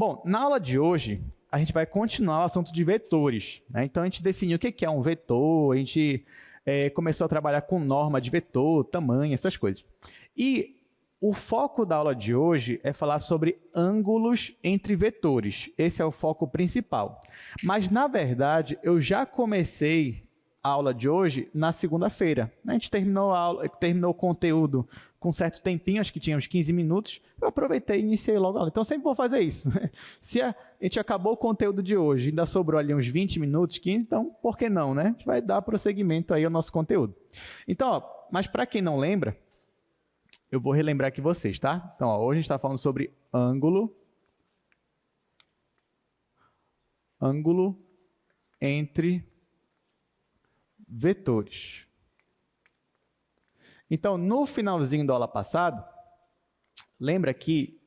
Bom, na aula de hoje, a gente vai continuar o assunto de vetores, né? Então, a gente definiu o que é um vetor, a gente começou a trabalhar com norma de vetor, tamanho, essas coisas. E o foco da aula de hoje é falar sobre ângulos entre vetores. Esse é o foco principal. Mas, na verdade, eu já comecei a aula de hoje na segunda-feira. A gente terminou o conteúdo com um certo tempinho, acho que tinha uns 15 minutos. Eu aproveitei e iniciei logo a aula. Então, sempre vou fazer isso. Se a gente acabou o conteúdo de hoje, ainda sobrou ali uns 20 minutos, 15, então, por que não, né? A gente vai dar prosseguimento aí ao nosso conteúdo. Então, ó, mas para quem não lembra, eu vou relembrar aqui vocês, tá? Então, ó, hoje a gente está falando sobre ângulo entre vetores. Então, no finalzinho da aula passada, lembra que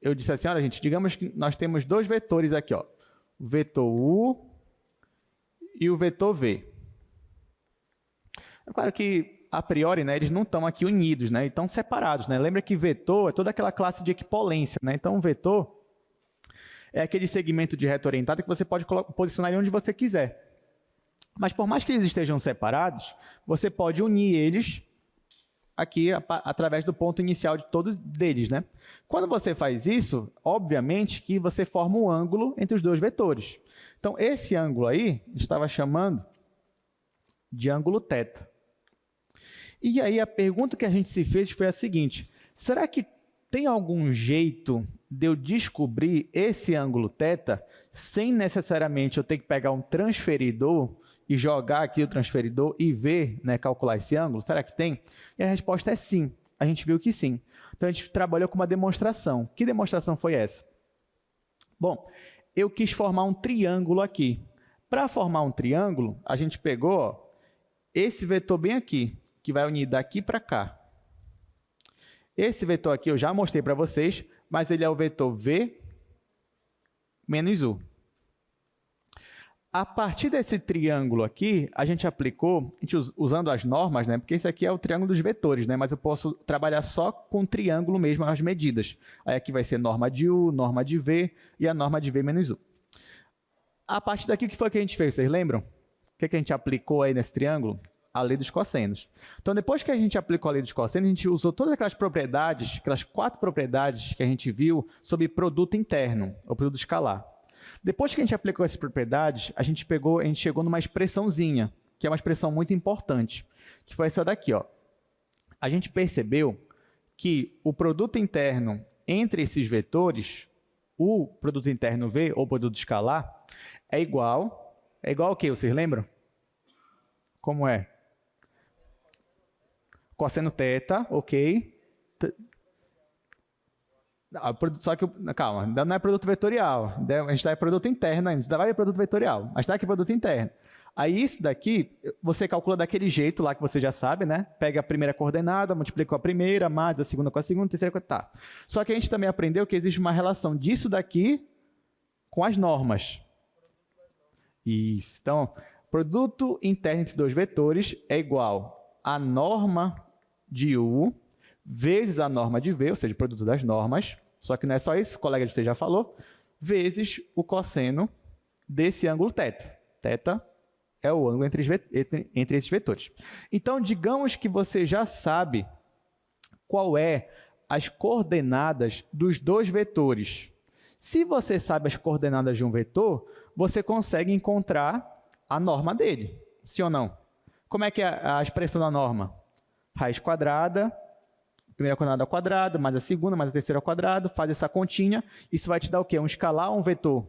eu disse assim, olha, gente, digamos que nós temos dois vetores aqui, ó, o vetor U e o vetor V. É claro que, a priori, né, eles não estão aqui unidos, né, estão separados, né? Lembra que vetor é toda aquela classe de equipolência, né? Então, um vetor é aquele segmento de reto orientado que você pode posicionar ele onde você quiser. Mas, por mais que eles estejam separados, você pode unir eles aqui através do ponto inicial de todos deles, né? Quando você faz isso, obviamente que você forma um ângulo entre os dois vetores. Então, esse ângulo aí, a gente estava chamando de ângulo θ. E aí, a pergunta que a gente se fez foi a seguinte, será que tem algum jeito de eu descobrir esse ângulo θ sem necessariamente eu ter que pegar um transferidor e jogar aqui o transferidor e ver, né, calcular esse ângulo? Será que tem? E a resposta é sim. A gente viu que sim. Então, a gente trabalhou com uma demonstração. Que demonstração foi essa? Bom, eu quis formar um triângulo aqui. Para formar um triângulo, a gente pegou, ó, esse vetor bem aqui, que vai unir daqui para cá. Esse vetor aqui eu já mostrei para vocês, mas ele é o vetor V menos U. A partir desse triângulo aqui, a gente aplicou, usando as normas, né? Porque esse aqui é o triângulo dos vetores, né? Mas eu posso trabalhar só com triângulo mesmo, as medidas. Aí aqui vai ser norma de U, norma de V e a norma de V menos U. A partir daqui, o que foi que a gente fez? Vocês lembram? O que a gente aplicou aí nesse triângulo? A lei dos cossenos. Então, depois que a gente aplicou a lei dos cossenos, a gente usou todas aquelas propriedades, aquelas 4 propriedades que a gente viu sobre produto interno, ou produto escalar. Depois que a gente aplicou essas propriedades, a gente chegou numa expressãozinha, que é uma expressão muito importante, que foi essa daqui, ó. A gente percebeu que o produto interno entre esses vetores, o produto interno V, ou produto escalar, é igual ao quê? Vocês lembram? Como é? Cosseno θ, ok. Só que, calma, ainda não é produto vetorial. A gente está em produto interno ainda, a gente ainda vai ver produto vetorial. Mas está aqui produto interno. Aí isso daqui, você calcula daquele jeito lá que você já sabe, né? Pega a primeira coordenada, multiplica com a primeira, mais a segunda com a segunda, a terceira com a... Tá. Só que a gente também aprendeu que existe uma relação disso daqui com as normas. Isso. Então, produto interno entre dois vetores é igual a norma de U vezes a norma de V, ou seja, o produto das normas, só que não é só isso, o colega de você já falou, vezes o cosseno desse ângulo θ. Θ é o ângulo entre esses vetores. Então, digamos que você já sabe qual é as coordenadas dos dois vetores. Se você sabe as coordenadas de um vetor, você consegue encontrar a norma dele, sim ou não? Como é que é a expressão da norma? Raiz quadrada, primeira coordenada ao quadrado, mais a segunda, mais a terceira ao quadrado, faz essa continha, isso vai te dar o quê? Um escalar ou um vetor?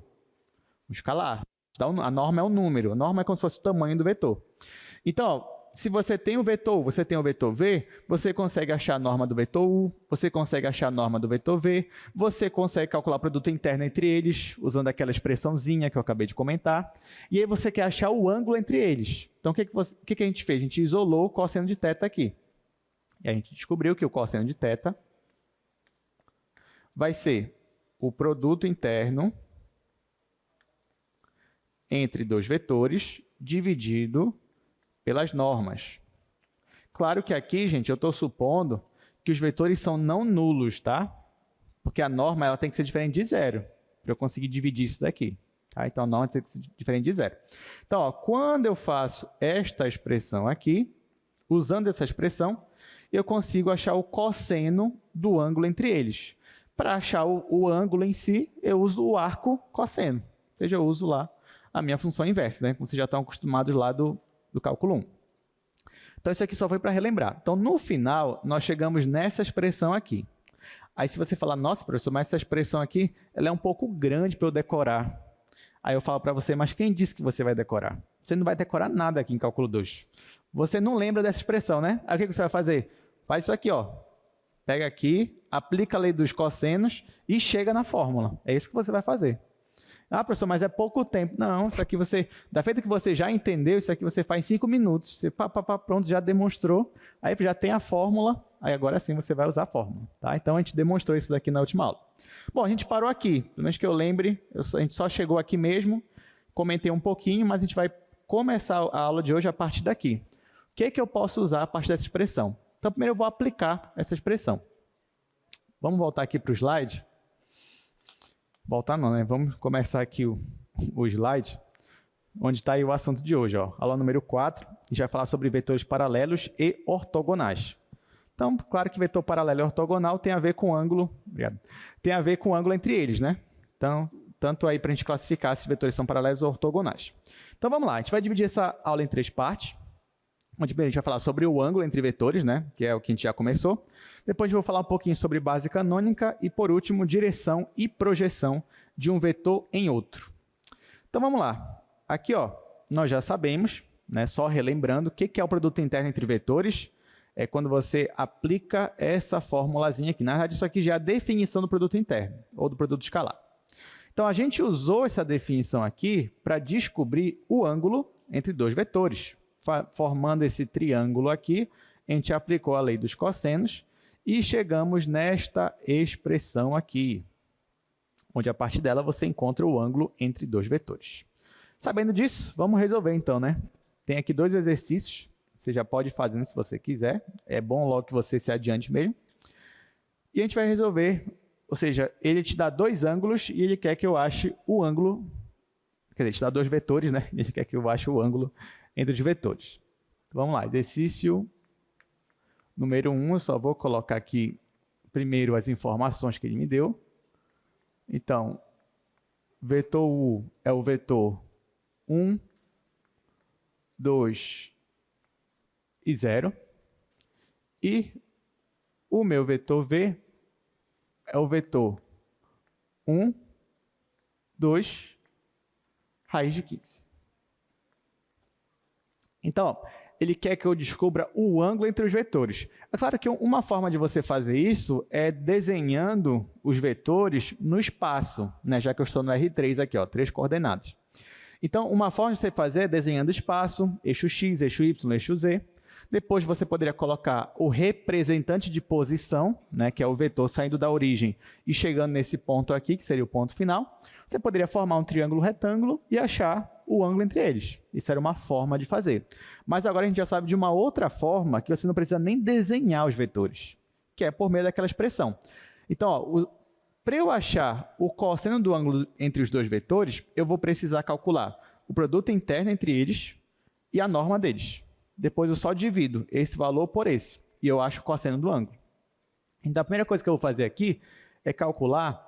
Um escalar. A norma é um número, a norma é como se fosse o tamanho do vetor. Então, ó, se você tem o vetor U, você tem o vetor V, você consegue achar a norma do vetor U, você consegue achar a norma do vetor V, você consegue calcular o produto interno entre eles, usando aquela expressãozinha que eu acabei de comentar, e aí você quer achar o ângulo entre eles. Então, o que a gente fez? A gente isolou o cosseno de θ aqui. E a gente descobriu que o cosseno de θ vai ser o produto interno entre dois vetores dividido pelas normas. Claro que aqui, gente, eu estou supondo que os vetores são não nulos, tá? Porque a norma ela tem que ser diferente de zero. para eu conseguir dividir isso daqui. Tá? Então, a norma tem que ser diferente de zero. Então, ó, quando eu faço esta expressão aqui, usando essa expressão, eu consigo achar o cosseno do ângulo entre eles. Para achar o ângulo em si, eu uso o arco cosseno. Ou seja, eu uso lá a minha função inversa, né? Como vocês já estão acostumados lá do cálculo 1. Então, isso aqui só foi para relembrar. Então, no final, nós chegamos nessa expressão aqui. Aí, se você falar, nossa, professor, mas essa expressão aqui ela é um pouco grande para eu decorar. Aí eu falo para você, mas quem disse que você vai decorar? Você não vai decorar nada aqui em cálculo 2. Você não lembra dessa expressão, né? Aí o que você vai fazer? Faz isso aqui, ó. Pega aqui, aplica a lei dos cossenos e chega na fórmula. É isso que você vai fazer. Ah, professor, mas é pouco tempo. Não, isso aqui você, da feita que você já entendeu, isso aqui você faz em 5 minutos. Você pronto, já demonstrou, aí já tem a fórmula, aí agora sim você vai usar a fórmula. Tá? Então a gente demonstrou isso daqui na última aula. Bom, a gente parou aqui, pelo menos que eu lembre, a gente só chegou aqui mesmo, comentei um pouquinho, mas a gente vai começar a aula de hoje a partir daqui. O que eu posso usar a partir dessa expressão? Então primeiro eu vou aplicar essa expressão. Vamos voltar aqui para o slide. Voltar não, né? Vamos começar aqui o slide, onde está aí o assunto de hoje. Ó. Aula número 4, a gente vai falar sobre vetores paralelos e ortogonais. Então, claro que vetor paralelo e ortogonal tem a ver com o ângulo, tem a ver com o ângulo entre eles, né? Então, tanto aí para a gente classificar se vetores são paralelos ou ortogonais. Então, vamos lá, a gente vai dividir essa aula em 3 partes. Onde a gente vai falar sobre o ângulo entre vetores, né, que é o que a gente já começou. Depois eu vou falar um pouquinho sobre base canônica e, por último, direção e projeção de um vetor em outro. Então, vamos lá. Aqui, ó, nós já sabemos, né, só relembrando, o que é o produto interno entre vetores. É quando você aplica essa formulazinha aqui. Na verdade, isso aqui já é a definição do produto interno, ou do produto escalar. Então, a gente usou essa definição aqui para descobrir o ângulo entre dois vetores. Formando esse triângulo aqui, a gente aplicou a lei dos cossenos e chegamos nesta expressão aqui, onde a partir dela você encontra o ângulo entre dois vetores. Sabendo disso, vamos resolver então, né? Tem aqui 2 exercícios, você já pode ir fazendo se você quiser, é bom logo que você se adiante mesmo. E a gente vai resolver, ou seja, ele te dá 2 ângulos e ele quer que eu ache o ângulo, quer dizer, ele te dá 2 vetores, né? E ele quer que eu ache o ângulo entre os vetores. Então, vamos lá, exercício número 1, eu só vou colocar aqui primeiro as informações que ele me deu. Então, vetor U é o vetor 1, 2 e 0. E o meu vetor V é o vetor 1, 2, raiz de 15. Então, ele quer que eu descubra o ângulo entre os vetores. É claro que uma forma de você fazer isso é desenhando os vetores no espaço, né? Já que eu estou no R3 aqui, ó, 3 coordenadas. Então, uma forma de você fazer é desenhando espaço, eixo X, eixo Y, eixo Z. Depois você poderia colocar o representante de posição, né, que é o vetor saindo da origem e chegando nesse ponto aqui, que seria o ponto final. Você poderia formar um triângulo retângulo e achar o ângulo entre eles. Isso era uma forma de fazer. Mas agora a gente já sabe de uma outra forma que você não precisa nem desenhar os vetores, que é por meio daquela expressão. Então, para eu achar o cosseno do ângulo entre os dois vetores, eu vou precisar calcular o produto interno entre eles e a norma deles. Depois eu só divido esse valor por esse e eu acho o cosseno do ângulo. Então, a primeira coisa que eu vou fazer aqui é calcular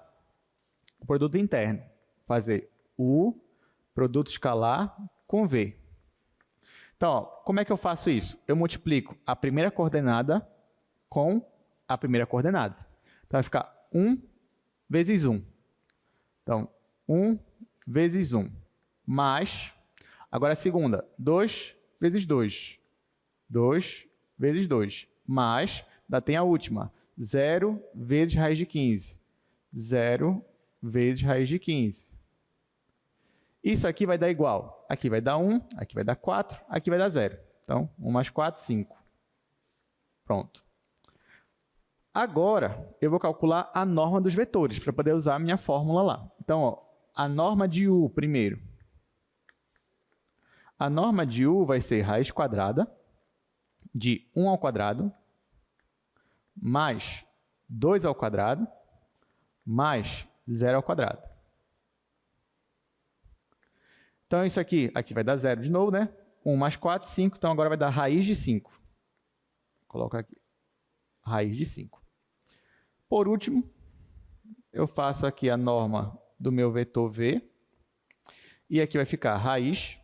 o produto interno. Fazer o produto escalar com V. Então, ó, como é que eu faço isso? Eu multiplico a primeira coordenada com a primeira coordenada. Então, vai ficar 1 vezes 1. Então, 1 vezes 1. Mais, agora a segunda, 2 vezes 2. 2 vezes 2. Mais, ainda tem a última, 0 vezes raiz de 15. 0 vezes raiz de 15. Isso aqui vai dar igual. Aqui vai dar 1, aqui vai dar 4, aqui vai dar 0. Então, 1 mais 4, 5. Pronto. Agora, eu vou calcular a norma dos vetores, para poder usar a minha fórmula lá. Então, ó, a norma de U primeiro. A norma de U vai ser raiz quadrada de 1 ao quadrado mais 2 ao quadrado mais 0 ao quadrado. Então, isso aqui vai dar 0 de novo, né? 1 mais 4, 5. Então, agora vai dar raiz de 5. Coloco aqui. Raiz de 5. Por último, eu faço aqui a norma do meu vetor V. E aqui vai ficar raiz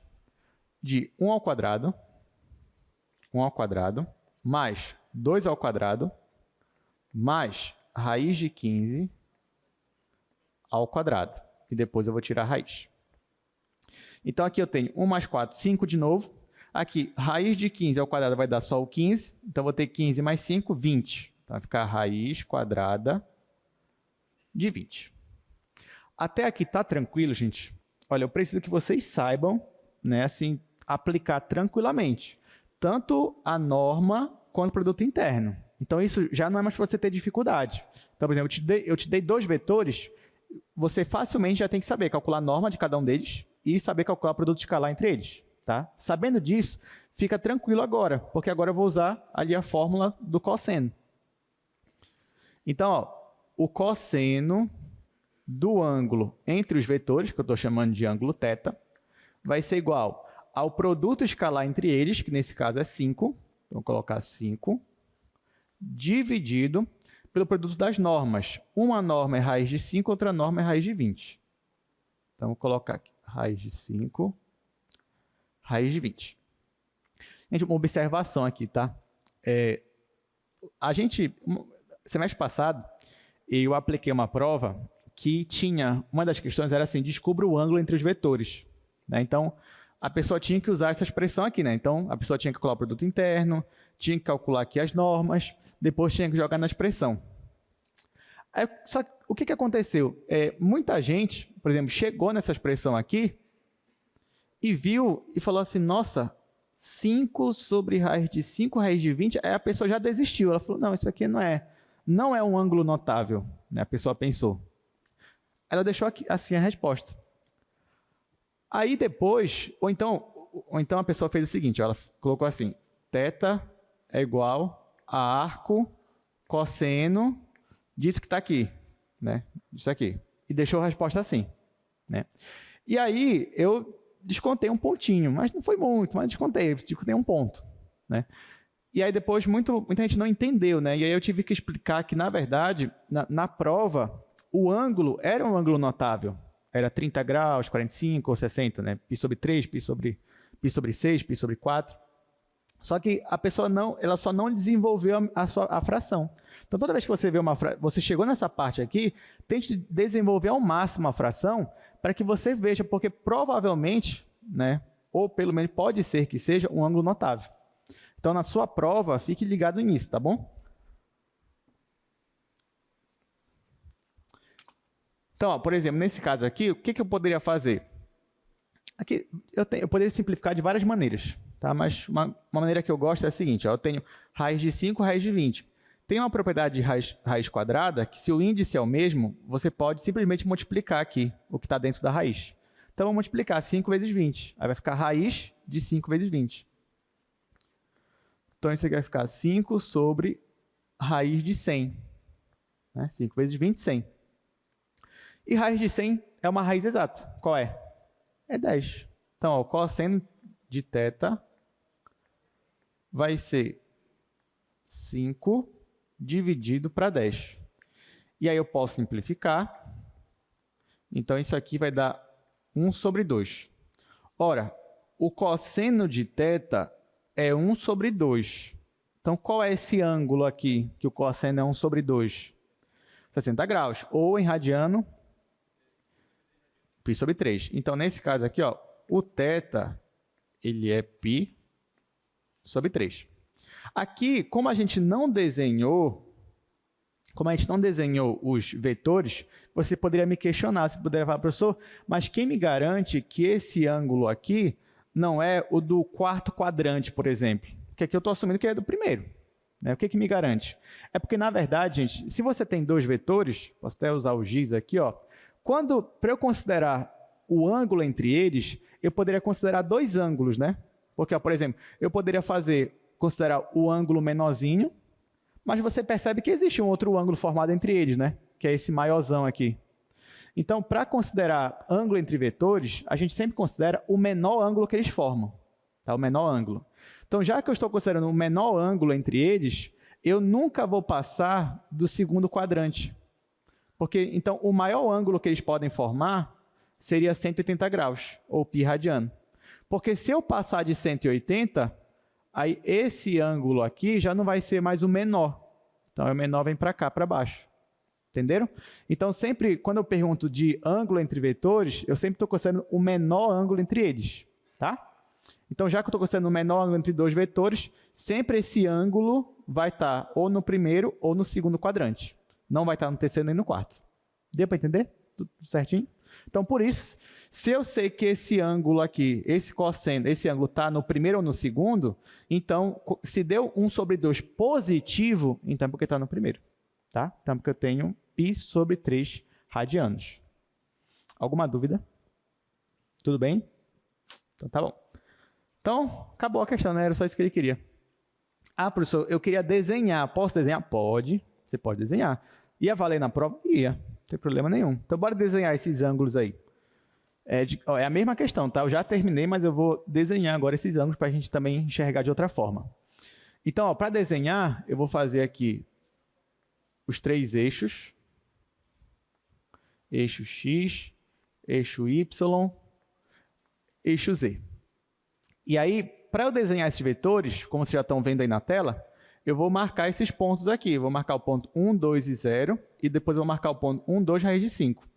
de 1 ao quadrado, mais 2 ao quadrado, mais raiz de 15 ao quadrado. E depois eu vou tirar a raiz. Então, aqui eu tenho 1 mais 4, 5 de novo. Aqui, raiz de 15 ao quadrado vai dar só o 15. Então, vou ter 15 mais 5, 20. Então, vai ficar raiz quadrada de 20. Até aqui tá tranquilo, gente? Olha, eu preciso que vocês saibam, né, assim, aplicar tranquilamente. Tanto a norma quanto o produto interno. Então, isso já não é mais para você ter dificuldade. Então, por exemplo, eu te dei 2 vetores, você facilmente já tem que saber calcular a norma de cada um deles e saber calcular o produto escalar entre eles. Tá? Sabendo disso, fica tranquilo agora, porque agora eu vou usar ali a fórmula do cosseno. Então, ó, o cosseno do ângulo entre os vetores, que eu estou chamando de ângulo θ, vai ser igual ao produto escalar entre eles, que nesse caso é 5, então vou colocar 5, dividido pelo produto das normas. Uma norma é raiz de 5, outra norma é raiz de 20. Então, vou colocar aqui, raiz de 5, raiz de 20. Gente, uma observação aqui, tá? Semestre passado, eu apliquei uma prova que tinha, uma das questões era assim, descubra o ângulo entre os vetores. Né? Então, a pessoa tinha que usar essa expressão aqui, né? Então, a pessoa tinha que calcular o produto interno, tinha que calcular aqui as normas, depois tinha que jogar na expressão. Só que, o que aconteceu? Muita gente, por exemplo, chegou nessa expressão aqui e viu e falou assim, nossa, 5 sobre raiz de 5, raiz de 20, aí a pessoa já desistiu. Ela falou, não, isso aqui não é um ângulo notável, né? A pessoa pensou. Ela deixou aqui, assim a resposta. Aí depois, ou então a pessoa fez o seguinte, ela colocou assim, θ é igual a arco cosseno disso que está aqui, né? Isso aqui. E deixou a resposta assim, né? E aí eu descontei um pontinho, mas não foi muito, mas descontei um ponto, né? E aí depois muita gente não entendeu, né? E aí eu tive que explicar que, na verdade, na prova, o ângulo era um ângulo notável. Era 30 graus, 45 ou 60, né? Π sobre 3, π sobre 6, π sobre 4. Só que a pessoa ela só não desenvolveu a fração. Então, toda vez que você vê você chegou nessa parte aqui, tente desenvolver ao máximo a fração para que você veja, porque provavelmente, né, ou pelo menos pode ser que seja um ângulo notável. Então, na sua prova, fique ligado nisso, tá bom? Então, ó, por exemplo, nesse caso aqui, o que eu poderia fazer? Aqui, eu poderia simplificar de várias maneiras, tá? Mas uma maneira que eu gosto é a seguinte, ó, eu tenho raiz de 5, raiz de 20. Tem uma propriedade de raiz quadrada que, se o índice é o mesmo, você pode simplesmente multiplicar aqui o que está dentro da raiz. Então, vamos multiplicar 5 vezes 20. Aí vai ficar raiz de 5 vezes 20. Então, isso aqui vai ficar 5 sobre raiz de 100. Né? 5 vezes 20, 100. E raiz de 100 é uma raiz exata. Qual é? É 10. Então, ó, o cosseno de θ vai ser 5 dividido para 10. E aí eu posso simplificar. Então, isso aqui vai dar 1 sobre 2. Ora, o cosseno de θ é 1 sobre 2. Então, qual é esse ângulo aqui que o cosseno é 1 sobre 2? 60 graus. Ou em radiano, π sobre 3. Então, nesse caso aqui, ó, o θ ele é π sobre 3. Aqui, como a gente não desenhou os vetores, você poderia me questionar, você poderia falar, professor, mas quem me garante que esse ângulo aqui não é o do quarto quadrante, por exemplo? Porque aqui eu estou assumindo que é do primeiro. Né? O que me garante? É porque, na verdade, gente, se você tem 2 vetores, posso até usar o giz aqui, ó, para eu considerar o ângulo entre eles, eu poderia considerar 2 ângulos, né? Porque, ó, por exemplo, eu poderia considerar o ângulo menorzinho, mas você percebe que existe um outro ângulo formado entre eles, né? Que é esse maiorzão aqui. Então, para considerar ângulo entre vetores, a gente sempre considera o menor ângulo que eles formam, tá? O menor ângulo. Então, já que eu estou considerando o menor ângulo entre eles, eu nunca vou passar do segundo quadrante. Porque, então, o maior ângulo que eles podem formar seria 180 graus, ou π radiano. Porque se eu passar de 180, aí esse ângulo aqui já não vai ser mais o menor. Então, o menor vem para cá, para baixo. Entenderam? Então, sempre, quando eu pergunto de ângulo entre vetores, eu sempre estou considerando o menor ângulo entre eles. Tá? Então, já que eu estou considerando o menor ângulo entre dois vetores, sempre esse ângulo vai estar ou no primeiro ou no segundo quadrante. Não vai estar no terceiro nem no quarto. Deu para entender? Tudo certinho? Então, por isso, se eu sei que esse ângulo aqui, esse cosseno, esse ângulo está no primeiro ou no segundo, então, se deu 1/2 positivo, então é porque está no primeiro. Tá? Então, porque eu tenho π/3 radianos. Alguma dúvida? Tudo bem? Então, tá bom. Então, acabou a questão, né? Era só isso que ele queria. Ah, professor, eu queria desenhar. Posso desenhar? Pode. Você pode desenhar. Ia valer na prova? Ia. Não tem problema nenhum. Então, bora desenhar esses ângulos aí. É a mesma questão, tá? Eu já terminei, mas eu vou desenhar agora esses ângulos para a gente também enxergar de outra forma. Então, para desenhar, eu vou fazer aqui os 3 eixos. Eixo X, eixo Y, eixo Z. E aí, para eu desenhar esses vetores, como vocês já estão vendo aí na tela, eu vou marcar esses pontos aqui. Vou marcar o ponto 1, 2 e 0, e depois eu vou marcar o ponto 1, 2, raiz de 5.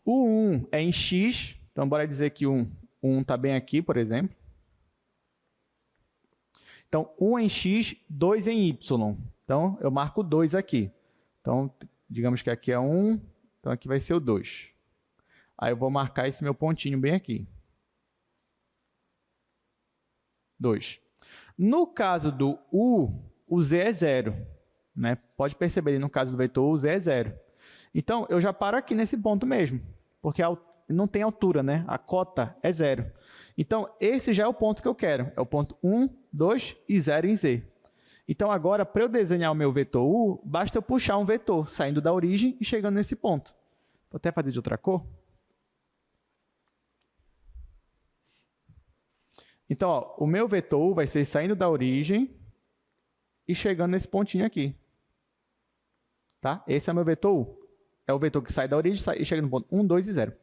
O 1 é em X, então bora dizer que o 1 está bem aqui, por exemplo. Então, 1 em X, 2 em Y. Então, eu marco 2 aqui. Então, digamos que aqui é 1, então aqui vai ser o 2. Aí eu vou marcar esse meu pontinho bem aqui. 2. No caso do U, o Z é 0. Né? Pode perceber, no caso do vetor U, o Z é 0. Então, eu já paro aqui nesse ponto mesmo, porque não tem altura, né? A cota é 0. Então, esse já é o ponto que eu quero. É o ponto 1, 2 e 0 em Z. Então, agora, para eu desenhar o meu vetor U, basta eu puxar um vetor, saindo da origem e chegando nesse ponto. Vou até fazer de outra cor. Então, ó, o meu vetor U vai ser saindo da origem e chegando nesse pontinho aqui. Tá? Esse é o meu vetor U. É o vetor que sai da origem e chega no ponto 1, 2 e 0.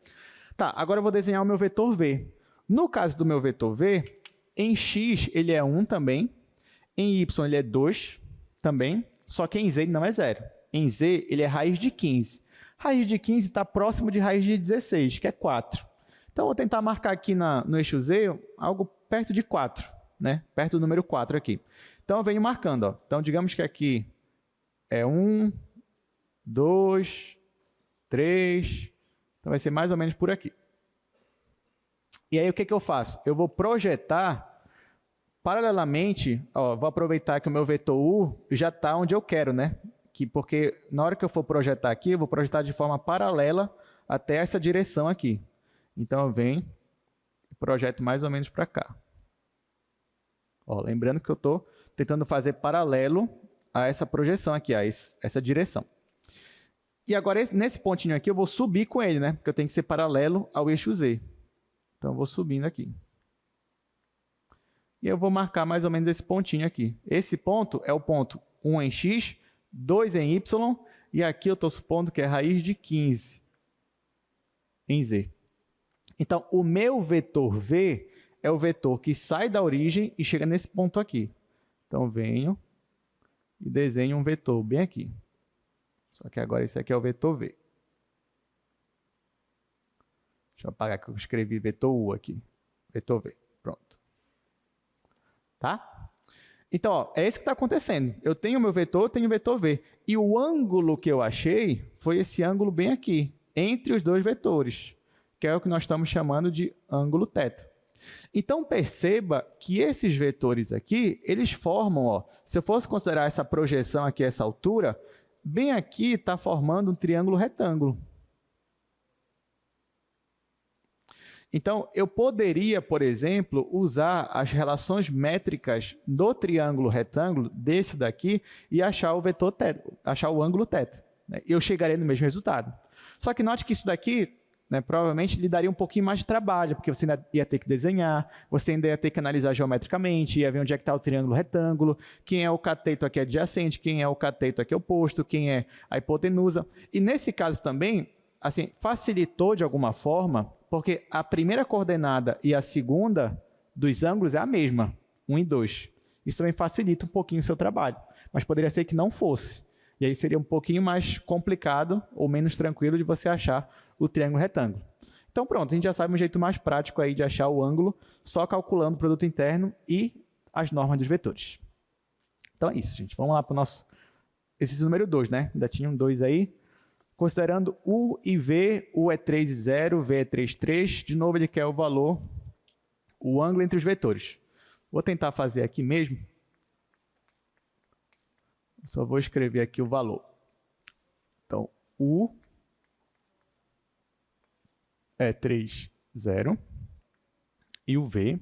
Tá, agora eu vou desenhar o meu vetor V. No caso do meu vetor V, em X ele é 1 também, em Y ele é 2 também, só que em Z ele não é 0. Em Z ele é raiz de 15. Raiz de 15 está próximo de raiz de 16, que é 4. Então, eu vou tentar marcar aqui no eixo Z algo perto de 4, né? Perto do número 4 aqui. Então, eu venho marcando. Ó. Então, digamos que aqui é 1, 2, 3. Então, vai ser mais ou menos por aqui. E aí, o que eu faço? Eu vou projetar paralelamente, ó, vou aproveitar que o meu vetor U já está onde eu quero, né? Porque na hora que eu for projetar aqui, eu vou projetar de forma paralela até essa direção aqui. Então, eu venho e projeto mais ou menos para cá. Ó, lembrando que eu estou tentando fazer paralelo a essa projeção aqui, a essa direção. E agora, nesse pontinho aqui, eu vou subir com ele, né? Porque eu tenho que ser paralelo ao eixo Z. Então, eu vou subindo aqui. E eu vou marcar mais ou menos esse pontinho aqui. Esse ponto é o ponto 1 em X, 2 em Y, e aqui eu estou supondo que é raiz de 15 em Z. Então, o meu vetor V é o vetor que sai da origem e chega nesse ponto aqui. Então, eu venho e desenho um vetor bem aqui. Só que agora esse aqui é o vetor V. Deixa eu apagar que eu escrevi vetor U aqui. Vetor V. Pronto. Tá? Então, ó, é isso que está acontecendo. Eu tenho o meu vetor, eu tenho o vetor V. E o ângulo que eu achei foi esse ângulo bem aqui, entre os dois vetores, que é o que nós estamos chamando de ângulo θ. Então, perceba que esses vetores aqui, eles formam, ó, se eu fosse considerar essa projeção aqui, essa altura, bem aqui está formando um triângulo retângulo. Então, eu poderia, por exemplo, usar as relações métricas do triângulo retângulo, desse daqui, e achar o vetor θ, achar o ângulo θ. Né? Eu chegaria no mesmo resultado. Só que note que isso daqui, né, provavelmente lhe daria um pouquinho mais de trabalho, porque você ainda ia ter que desenhar, você ainda ia ter que analisar geometricamente, ia ver onde é que está o triângulo retângulo, quem é o cateto aqui adjacente, quem é o cateto aqui oposto, quem é a hipotenusa. E nesse caso também, assim, facilitou de alguma forma, porque a primeira coordenada e a segunda dos ângulos é a mesma, 1 e 2. Isso também facilita um pouquinho o seu trabalho, mas poderia ser que não fosse. E aí seria um pouquinho mais complicado ou menos tranquilo de você achar o triângulo retângulo. Então pronto, a gente já sabe um jeito mais prático aí de achar o ângulo, só calculando o produto interno e as normas dos vetores. Então é isso, gente. Vamos lá para o nosso exercício número 2, né? Ainda tinha um 2 aí. Considerando U e V, U é 3,0, V é 3,3. De novo, ele quer o valor, o ângulo entre os vetores. Vou tentar fazer aqui mesmo. Só vou escrever aqui o valor. Então, U é 3,0 e o V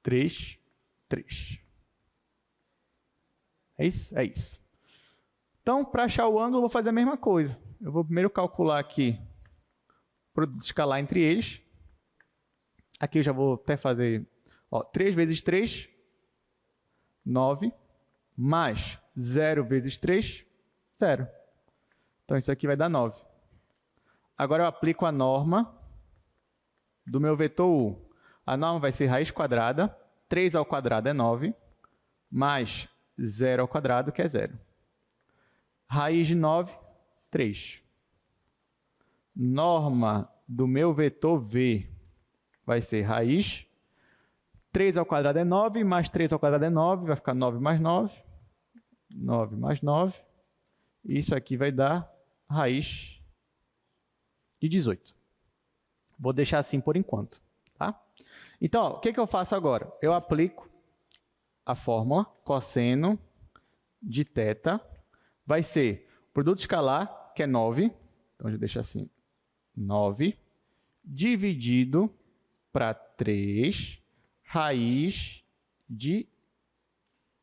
3,3. É isso? É isso. Então, para achar o ângulo, eu vou fazer a mesma coisa. Eu vou primeiro calcular aqui o produto escalar entre eles. Aqui eu já vou até fazer 3 vezes 3, 9, mais 0 vezes 3, 0. Então, isso aqui vai dar 9. Agora eu aplico a norma do meu vetor U. A norma vai ser raiz quadrada, 3 ao quadrado é 9, mais 0 ao quadrado, que é 0. Raiz de 9, 3. Norma do meu vetor V vai ser raiz. 3 ao quadrado é 9, mais 3 ao quadrado é 9, vai ficar 9 mais 9. 9 mais 9. Isso aqui vai dar raiz de 18. Vou deixar assim por enquanto. Tá? Então, o que eu faço agora? Eu aplico a fórmula cosseno de θ. Vai ser o produto escalar, que é 9. Então, eu deixo assim, 9, dividido para 3, raiz de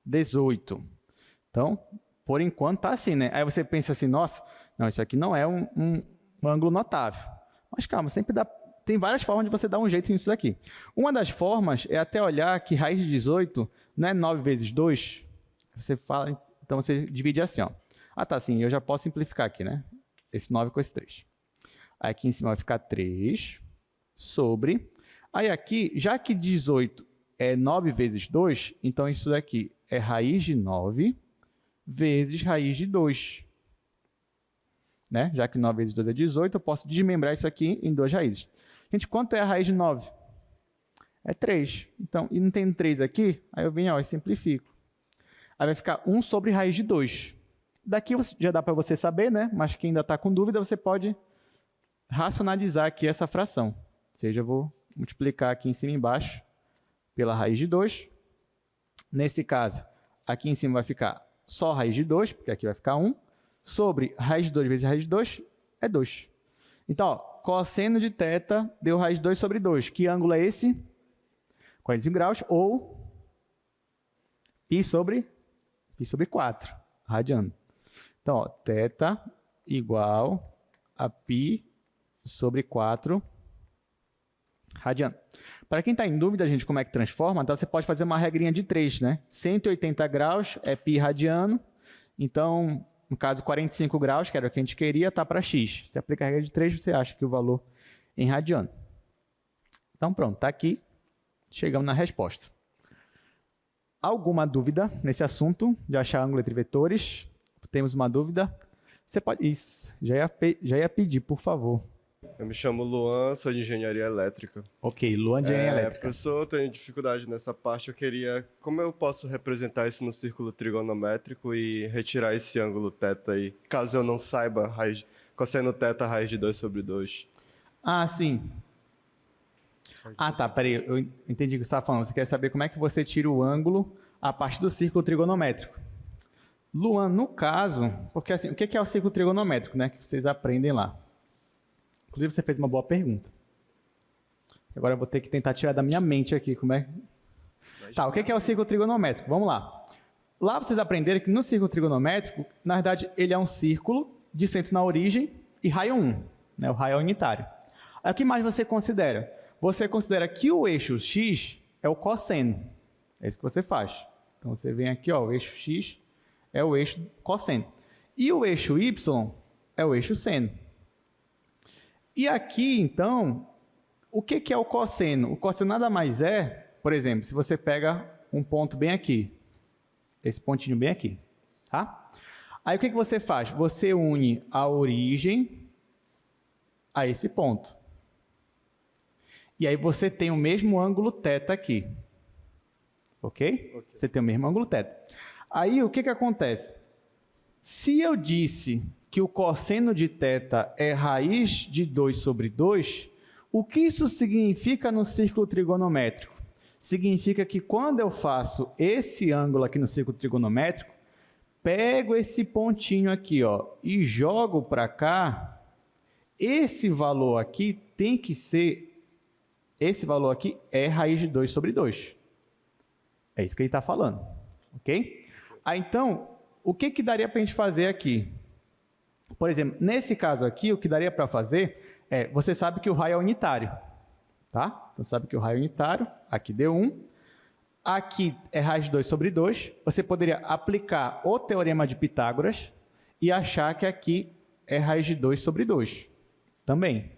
18. Então, por enquanto, está assim, né? Aí você pensa assim, nossa, não, isso aqui não é um ângulo notável. Mas calma, sempre dá, tem várias formas de você dar um jeito nisso daqui. Uma das formas é até olhar que raiz de 18 não é 9 vezes 2. Você fala, então você divide assim, ó. Ah, tá, sim, eu já posso simplificar aqui, né? Esse 9 com esse 3. Aí aqui em cima vai ficar 3 sobre... Aí aqui, já que 18 é 9 vezes 2, então isso daqui é raiz de 9 vezes raiz de 2. Né? Já que 9 vezes 2 é 18, eu posso desmembrar isso aqui em duas raízes. Gente, quanto é a raiz de 9? É 3. Então, e não tem 3 aqui? Aí eu venho e simplifico. Aí vai ficar 1 sobre raiz de 2. Daqui já dá para você saber, né? Mas quem ainda está com dúvida, você pode racionalizar aqui essa fração. Ou seja, eu vou multiplicar aqui em cima e embaixo pela raiz de 2. Nesse caso, aqui em cima vai ficar só raiz de 2, porque aqui vai ficar 1, sobre raiz de 2 vezes raiz de 2 é 2. Então, ó, cosseno de θ deu raiz de 2 sobre 2. Que ângulo é esse? 45 graus, ou π sobre 4, radiano. Então, ó, θ igual a π sobre 4 radiano. Para quem está em dúvida, gente, como é que transforma, então você pode fazer uma regrinha de 3, né? 180 graus é π radiano, então, no caso, 45 graus, que era o que a gente queria, está para x. Você aplica a regra de 3, você acha que o valor em radiano. Então, pronto, está aqui, chegamos na resposta. Alguma dúvida nesse assunto de achar ângulo entre vetores? Temos uma dúvida? Você pode... Isso, já ia pedir, por favor. Eu me chamo Luan, sou de engenharia elétrica. Ok, Luan de engenharia elétrica. Professor, eu tenho dificuldade nessa parte. Eu queria... Como eu posso representar isso no círculo trigonométrico e retirar esse ângulo θ aí? Caso eu não saiba, cosseno θ, raiz de 2 sobre 2. Ah, sim. Ah, tá, peraí. Eu entendi o que você estava falando. Você quer saber como é que você tira o ângulo a partir do círculo trigonométrico. Luan, no caso... Porque assim, o que é o círculo trigonométrico, né? Que vocês aprendem lá. Inclusive, você fez uma boa pergunta. Agora eu vou ter que tentar tirar da minha mente aqui como é... Tá, o que é o círculo trigonométrico? Vamos lá. Lá vocês aprenderam que no círculo trigonométrico, na verdade, ele é um círculo de centro na origem e raio 1, né? O raio é unitário. Aí, o que mais você considera? Você considera que o eixo x é o cosseno. É isso que você faz. Então, você vem aqui, ó, o eixo x é o eixo cosseno. E o eixo y é o eixo seno. E aqui, então, o que é o cosseno? O cosseno nada mais é, por exemplo, se você pega um ponto bem aqui, esse pontinho bem aqui, tá? Aí o que você faz? Você une a origem a esse ponto. E aí você tem o mesmo ângulo θ aqui. Ok? Você tem o mesmo ângulo θ. Aí o que acontece? Se eu disse que o cosseno de θ é raiz de 2 sobre 2, o que isso significa no círculo trigonométrico? Significa que quando eu faço esse ângulo aqui no círculo trigonométrico, pego esse pontinho aqui, ó, e jogo para cá, esse valor aqui tem que ser, esse valor aqui é raiz de 2 sobre 2. É isso que ele está falando, ok? Aí, então, o que daria para a gente fazer aqui? Por exemplo, nesse caso aqui, o que daria para fazer é, você sabe que o raio é unitário, tá? Então, sabe que o raio é unitário, aqui deu 1. Aqui é raiz de 2 sobre 2. Você poderia aplicar o teorema de Pitágoras e achar que aqui é raiz de 2 sobre 2 também.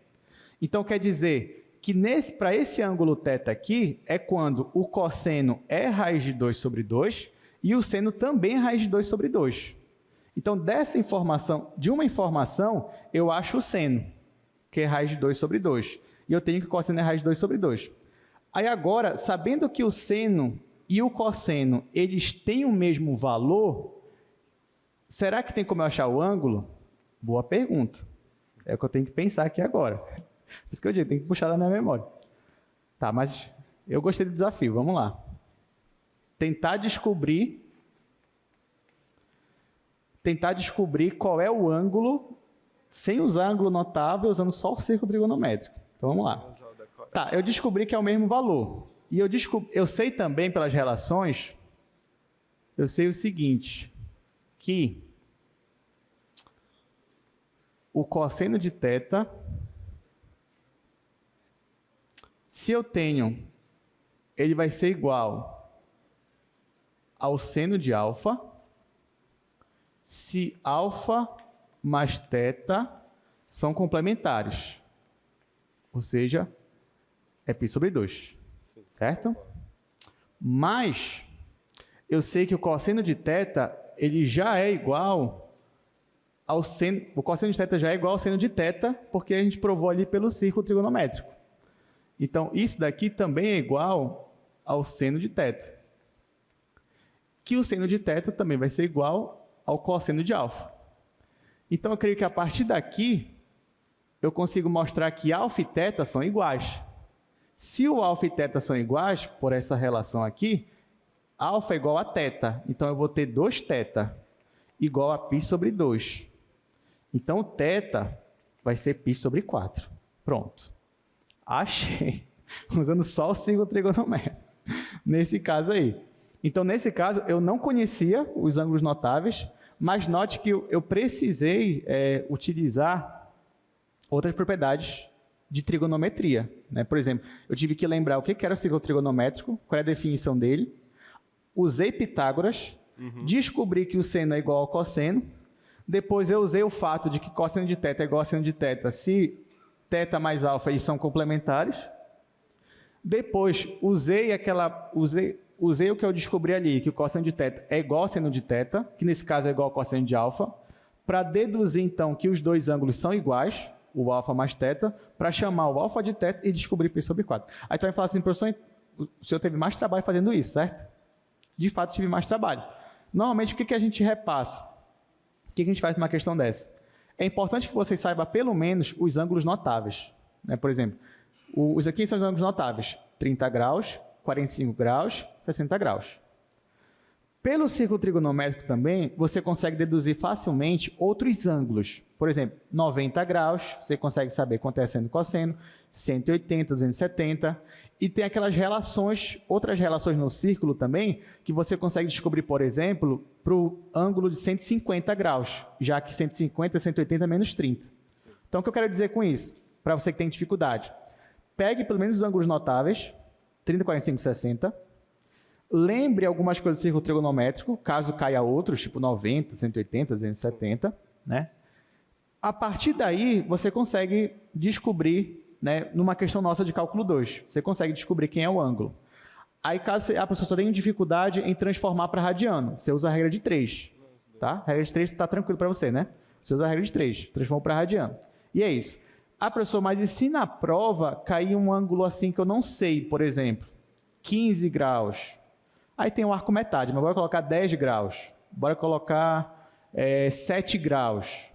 Então, quer dizer que para esse ângulo θ aqui é quando o cosseno é raiz de 2 sobre 2 e o seno também é raiz de 2 sobre 2. Então, dessa informação, de uma informação, eu acho o seno, que é raiz de 2 sobre 2. E eu tenho que o cosseno é raiz de 2 sobre 2. Aí agora, sabendo que o seno e o cosseno, eles têm o mesmo valor, será que tem como eu achar o ângulo? Boa pergunta. É o que eu tenho que pensar aqui agora. Por isso que eu digo, tem que puxar da minha memória. Tá, mas eu gostei do desafio, vamos lá. Tentar descobrir qual é o ângulo, sem usar ângulo notável, usando só o círculo trigonométrico. Então, vamos lá. Tá, eu descobri que é o mesmo valor. E eu sei também, pelas relações, eu sei o seguinte, que o cosseno de θ, se eu tenho, ele vai ser igual ao seno de alfa, se alfa mais θ são complementares. Ou seja, é π sobre 2, certo? Mas eu sei que o cosseno de θ, ele já é igual ao seno, o cosseno de θ já é igual ao seno de θ, porque a gente provou ali pelo círculo trigonométrico. Então, isso daqui também é igual ao seno de θ. Que o seno de θ também vai ser igual ao cosseno de alfa. Então, eu creio que a partir daqui, eu consigo mostrar que alfa e θ são iguais. Se o alfa e θ são iguais, por essa relação aqui, alfa é igual a θ. Então, eu vou ter 2θ igual a π sobre 2. Então, θ vai ser π sobre 4. Pronto. Achei. Usando só o círculo trigonométrico. Nesse caso aí. Então, nesse caso, eu não conhecia os ângulos notáveis, mas note que eu precisei utilizar outras propriedades de trigonometria, né? Por exemplo, eu tive que lembrar o que era o círculo trigonométrico, qual é a definição dele, usei Pitágoras, descobri que o seno é igual ao cosseno, depois eu usei o fato de que cosseno de θ é igual a seno de θ se θ mais alfa eles são complementares, depois usei o que eu descobri ali, que o cosseno de θ é igual ao seno de θ, que nesse caso é igual ao cosseno de alfa, para deduzir então que os dois ângulos são iguais, o alfa mais θ, para chamar o alfa de θ e descobrir π sobre 4. Aí tu vai falar assim, professor, o senhor teve mais trabalho fazendo isso, certo? De fato, tive mais trabalho. Normalmente, o que a gente repassa? O que a gente faz numa questão dessa? É importante que você saiba, pelo menos, os ângulos notáveis, né? Por exemplo, os aqui são os ângulos notáveis. 30 graus, 45 graus, 60 graus. Pelo círculo trigonométrico também, você consegue deduzir facilmente outros ângulos. Por exemplo, 90 graus, você consegue saber quanto é seno e cosseno, 180, 270, e tem aquelas relações, outras relações no círculo também, que você consegue descobrir, por exemplo, para o ângulo de 150 graus, já que 150 é 180 menos 30. Então, o que eu quero dizer com isso? Para você que tem dificuldade, pegue pelo menos os ângulos notáveis, 30, 45, 60, lembre algumas coisas do círculo trigonométrico, caso caia outros, tipo 90, 180, 270, né? A partir daí, você consegue descobrir, né, numa questão nossa de cálculo 2, você consegue descobrir quem é o ângulo. Aí, caso a pessoa só tenha dificuldade em transformar para radiano, você usa a regra de 3, tá? A regra de 3 está tranquilo para você, né? Você usa a regra de 3, transforma para radiano. E é isso. Ah, professor, mas e se na prova cair um ângulo assim que eu não sei, por exemplo, 15 graus? Aí tem o arco metade, mas bora colocar 10 graus, bora colocar 7 graus,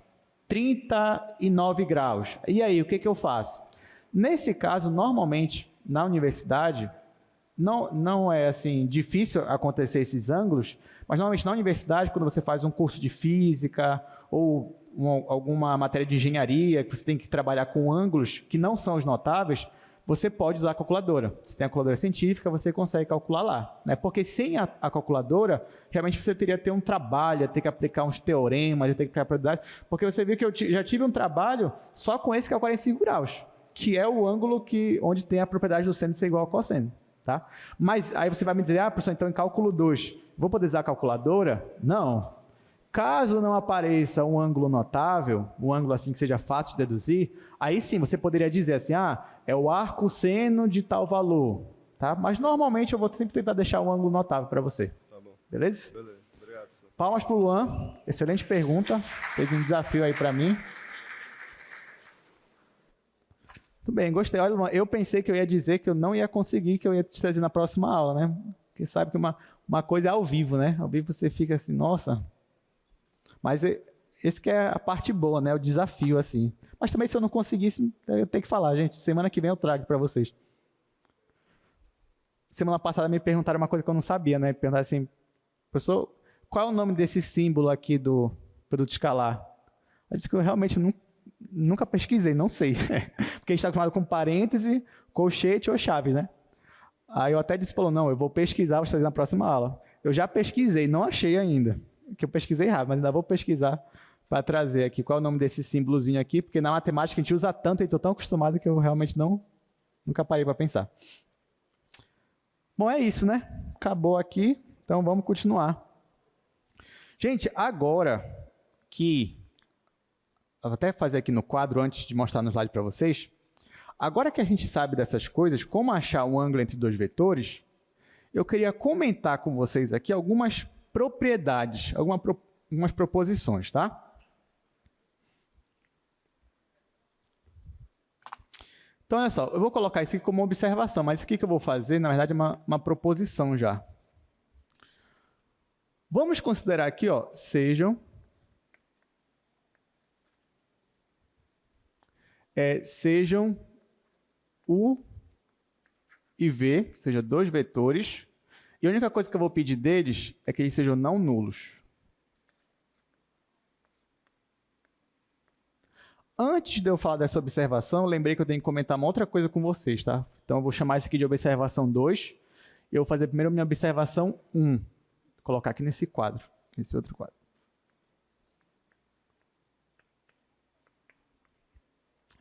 39 graus. E aí, o que eu faço? Nesse caso, normalmente, na universidade, não é assim difícil acontecer esses ângulos, mas normalmente na universidade, quando você faz um curso de física ou alguma matéria de engenharia, que você tem que trabalhar com ângulos que não são os notáveis, você pode usar a calculadora. Se tem a calculadora científica, você consegue calcular lá, né? Porque sem a calculadora, realmente você teria que ter um trabalho, ter que aplicar uns teoremas, ter que aplicar probabilidade, porque você viu que eu já tive um trabalho só com esse que é o 45 graus, que é o ângulo onde tem a propriedade do seno ser igual ao cosseno, tá? Mas aí você vai me dizer, professor, então em cálculo 2, vou poder usar a calculadora? Não. Caso não apareça um ângulo notável, um ângulo assim que seja fácil de deduzir, aí sim você poderia dizer assim, é o arco seno de tal valor, tá? Mas normalmente eu vou sempre tentar deixar um ângulo notável para você. Tá bom. Beleza? Beleza. Obrigado, professor. Palmas para o Luan. Excelente pergunta. Fez um desafio aí para mim. Tudo bem, gostei. Olha, Luan, eu pensei que eu ia dizer que eu não ia conseguir, que eu ia te trazer na próxima aula, né? Porque sabe que uma coisa é ao vivo, né? Ao vivo você fica assim, nossa... Mas esse que é a parte boa, né? O desafio, assim. Mas também, se eu não conseguisse, eu tenho que falar, gente. Semana que vem eu trago para vocês. Semana passada me perguntaram uma coisa que eu não sabia, né? Perguntaram assim, professor, qual é o nome desse símbolo aqui do produto escalar? Eu disse que eu realmente nunca pesquisei, não sei. Porque a gente está acostumado com parêntese, colchete ou chaves, né? Aí eu até disse, não, eu vou pesquisar, vou fazer na próxima aula. Eu já pesquisei, não achei ainda. Que eu pesquisei rápido, mas ainda vou pesquisar para trazer aqui qual é o nome desse símbolozinho aqui, porque na matemática a gente usa tanto e estou tão acostumado que eu realmente nunca parei para pensar. Bom, é isso, né? Acabou aqui, então vamos continuar. Gente, agora que... Eu vou até fazer aqui no quadro antes de mostrar no slide para vocês. Agora que a gente sabe dessas coisas, como achar um ângulo entre dois vetores, eu queria comentar com vocês aqui algumas propriedades, algumas proposições, tá? Então, olha só, eu vou colocar isso aqui como observação, mas isso aqui que eu vou fazer, na verdade, é uma proposição já. Vamos considerar aqui, sejam U e V, seja dois vetores, e a única coisa que eu vou pedir deles é que eles sejam não nulos. Antes de eu falar dessa observação, eu lembrei que eu tenho que comentar uma outra coisa com vocês, tá? Então, eu vou chamar isso aqui de observação 2, e eu vou fazer primeiro minha observação 1. Vou colocar aqui nesse quadro, nesse outro quadro.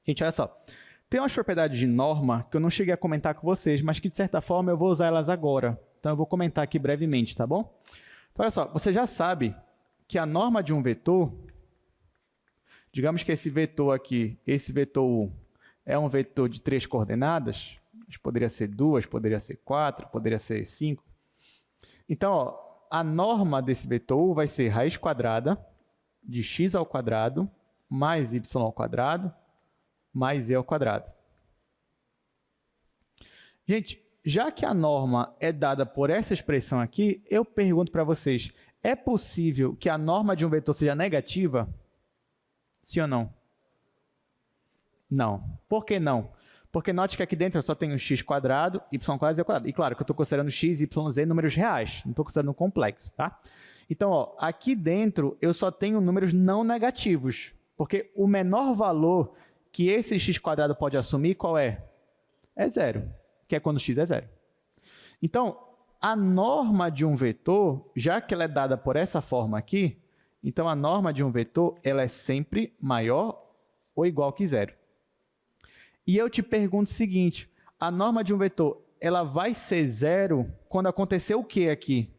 Gente, olha só. Tem umas propriedades de norma que eu não cheguei a comentar com vocês, mas que, de certa forma, eu vou usar elas agora. Então, eu vou comentar aqui brevemente, tá bom? Então, olha só, você já sabe que a norma de um vetor, digamos que esse vetor aqui, esse vetor U, é um vetor de 3 coordenadas, mas poderia ser 2, poderia ser 4, poderia ser 5. Então, a norma desse vetor U vai ser raiz quadrada de x ao quadrado mais y ao quadrado mais e ao quadrado. Gente, já que a norma é dada por essa expressão aqui, eu pergunto para vocês, é possível que a norma de um vetor seja negativa? Sim ou não? Não. Por que não? Porque note que aqui dentro eu só tenho x quadrado, y quadrado, z quadrado. E claro que eu estou considerando x, y, z números reais, não estou considerando complexo, tá? Então, ó, aqui dentro eu só tenho números não negativos, porque o menor valor que esse x quadrado pode assumir, qual é? É zero, que é quando x é zero. Então, a norma de um vetor, já que ela é dada por essa forma aqui, então a norma de um vetor ela é sempre maior ou igual que zero. E eu te pergunto o seguinte, a norma de um vetor ela vai ser zero quando acontecer o que aqui?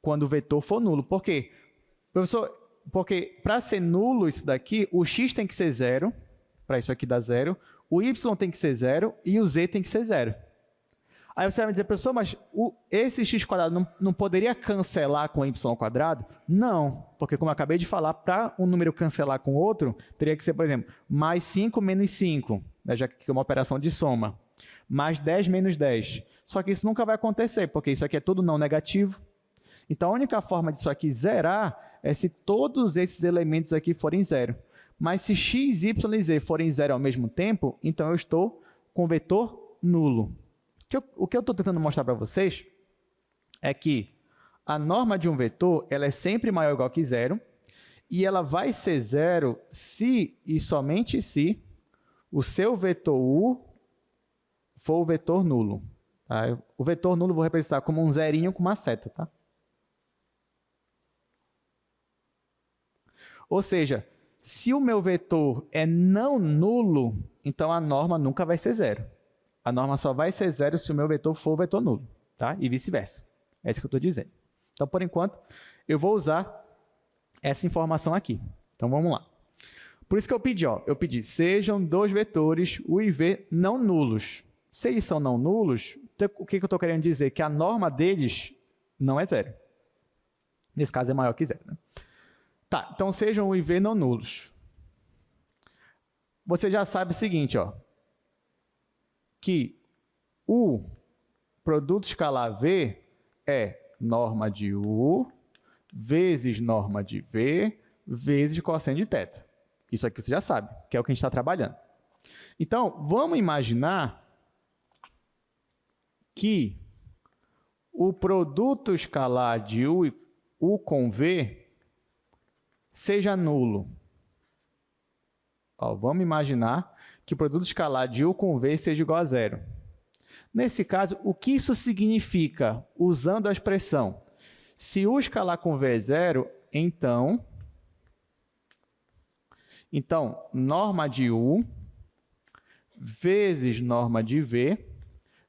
Quando o vetor for nulo. Por quê? Professor, porque para ser nulo isso daqui, o x tem que ser zero, para isso aqui dar zero, o y tem que ser zero e o z tem que ser zero. Aí você vai me dizer, professor, mas esse x quadrado não poderia cancelar com y ao quadrado? Não, porque como eu acabei de falar, para um número cancelar com outro, teria que ser, por exemplo, mais 5 menos 5, né, já que é uma operação de soma, mais 10 menos 10. Só que isso nunca vai acontecer, porque isso aqui é tudo não negativo. Então, a única forma disso aqui zerar é se todos esses elementos aqui forem zero. Mas se x, y e z forem zero ao mesmo tempo, então eu estou com o vetor nulo. O que eu estou tentando mostrar para vocês é que a norma de um vetor ela é sempre maior ou igual que zero, e ela vai ser zero se e somente se o seu vetor u for o vetor nulo. Tá? O vetor nulo eu vou representar como um zerinho com uma seta. Tá? Ou seja, se o meu vetor é não nulo, então a norma nunca vai ser zero. A norma só vai ser zero se o meu vetor for o vetor nulo, tá? E vice-versa. É isso que eu estou dizendo. Então, por enquanto, eu vou usar essa informação aqui. Então, vamos lá. Por isso que eu pedi, sejam dois vetores U e V não nulos. Se eles são não nulos, o que eu estou querendo dizer? Que a norma deles não é zero. Nesse caso, é maior que zero, né? Tá, então sejam U e V não nulos. Você já sabe o seguinte, ó, que o produto escalar V é norma de U vezes norma de V vezes cosseno de θ. Isso aqui você já sabe, que é o que a gente está trabalhando. Então, vamos imaginar que o produto escalar de U com V seja nulo. Ó, vamos imaginar que o produto escalar de U com V seja igual a zero. Nesse caso, o que isso significa usando a expressão? Se U escalar com V é zero, então norma de U vezes norma de V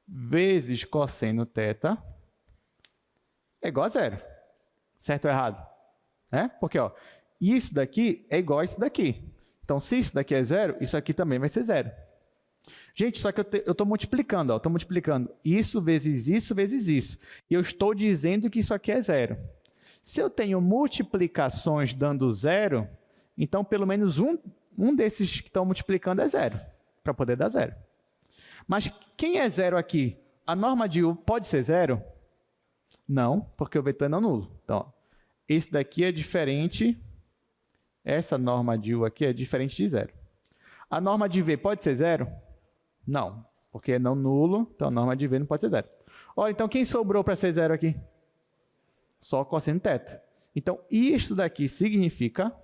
vezes cosseno θ é igual a zero. Certo ou errado? Porque ó, isso daqui é igual a isso daqui. Então, se isso daqui é zero, isso aqui também vai ser zero. Gente, só que eu estou multiplicando. Estou multiplicando isso vezes isso vezes isso. E eu estou dizendo que isso aqui é zero. Se eu tenho multiplicações dando zero, então pelo menos um desses que estão multiplicando é zero, para poder dar zero. Mas quem é zero aqui? A norma de U pode ser zero? Não, porque o vetor é não nulo. Então, ó, esse daqui é diferente, essa norma de U aqui é diferente de zero. A norma de V pode ser zero? Não, porque é não nulo, então a norma de V não pode ser zero. Olha, então quem sobrou para ser zero aqui? Só cosseno θ. Então, isto daqui significa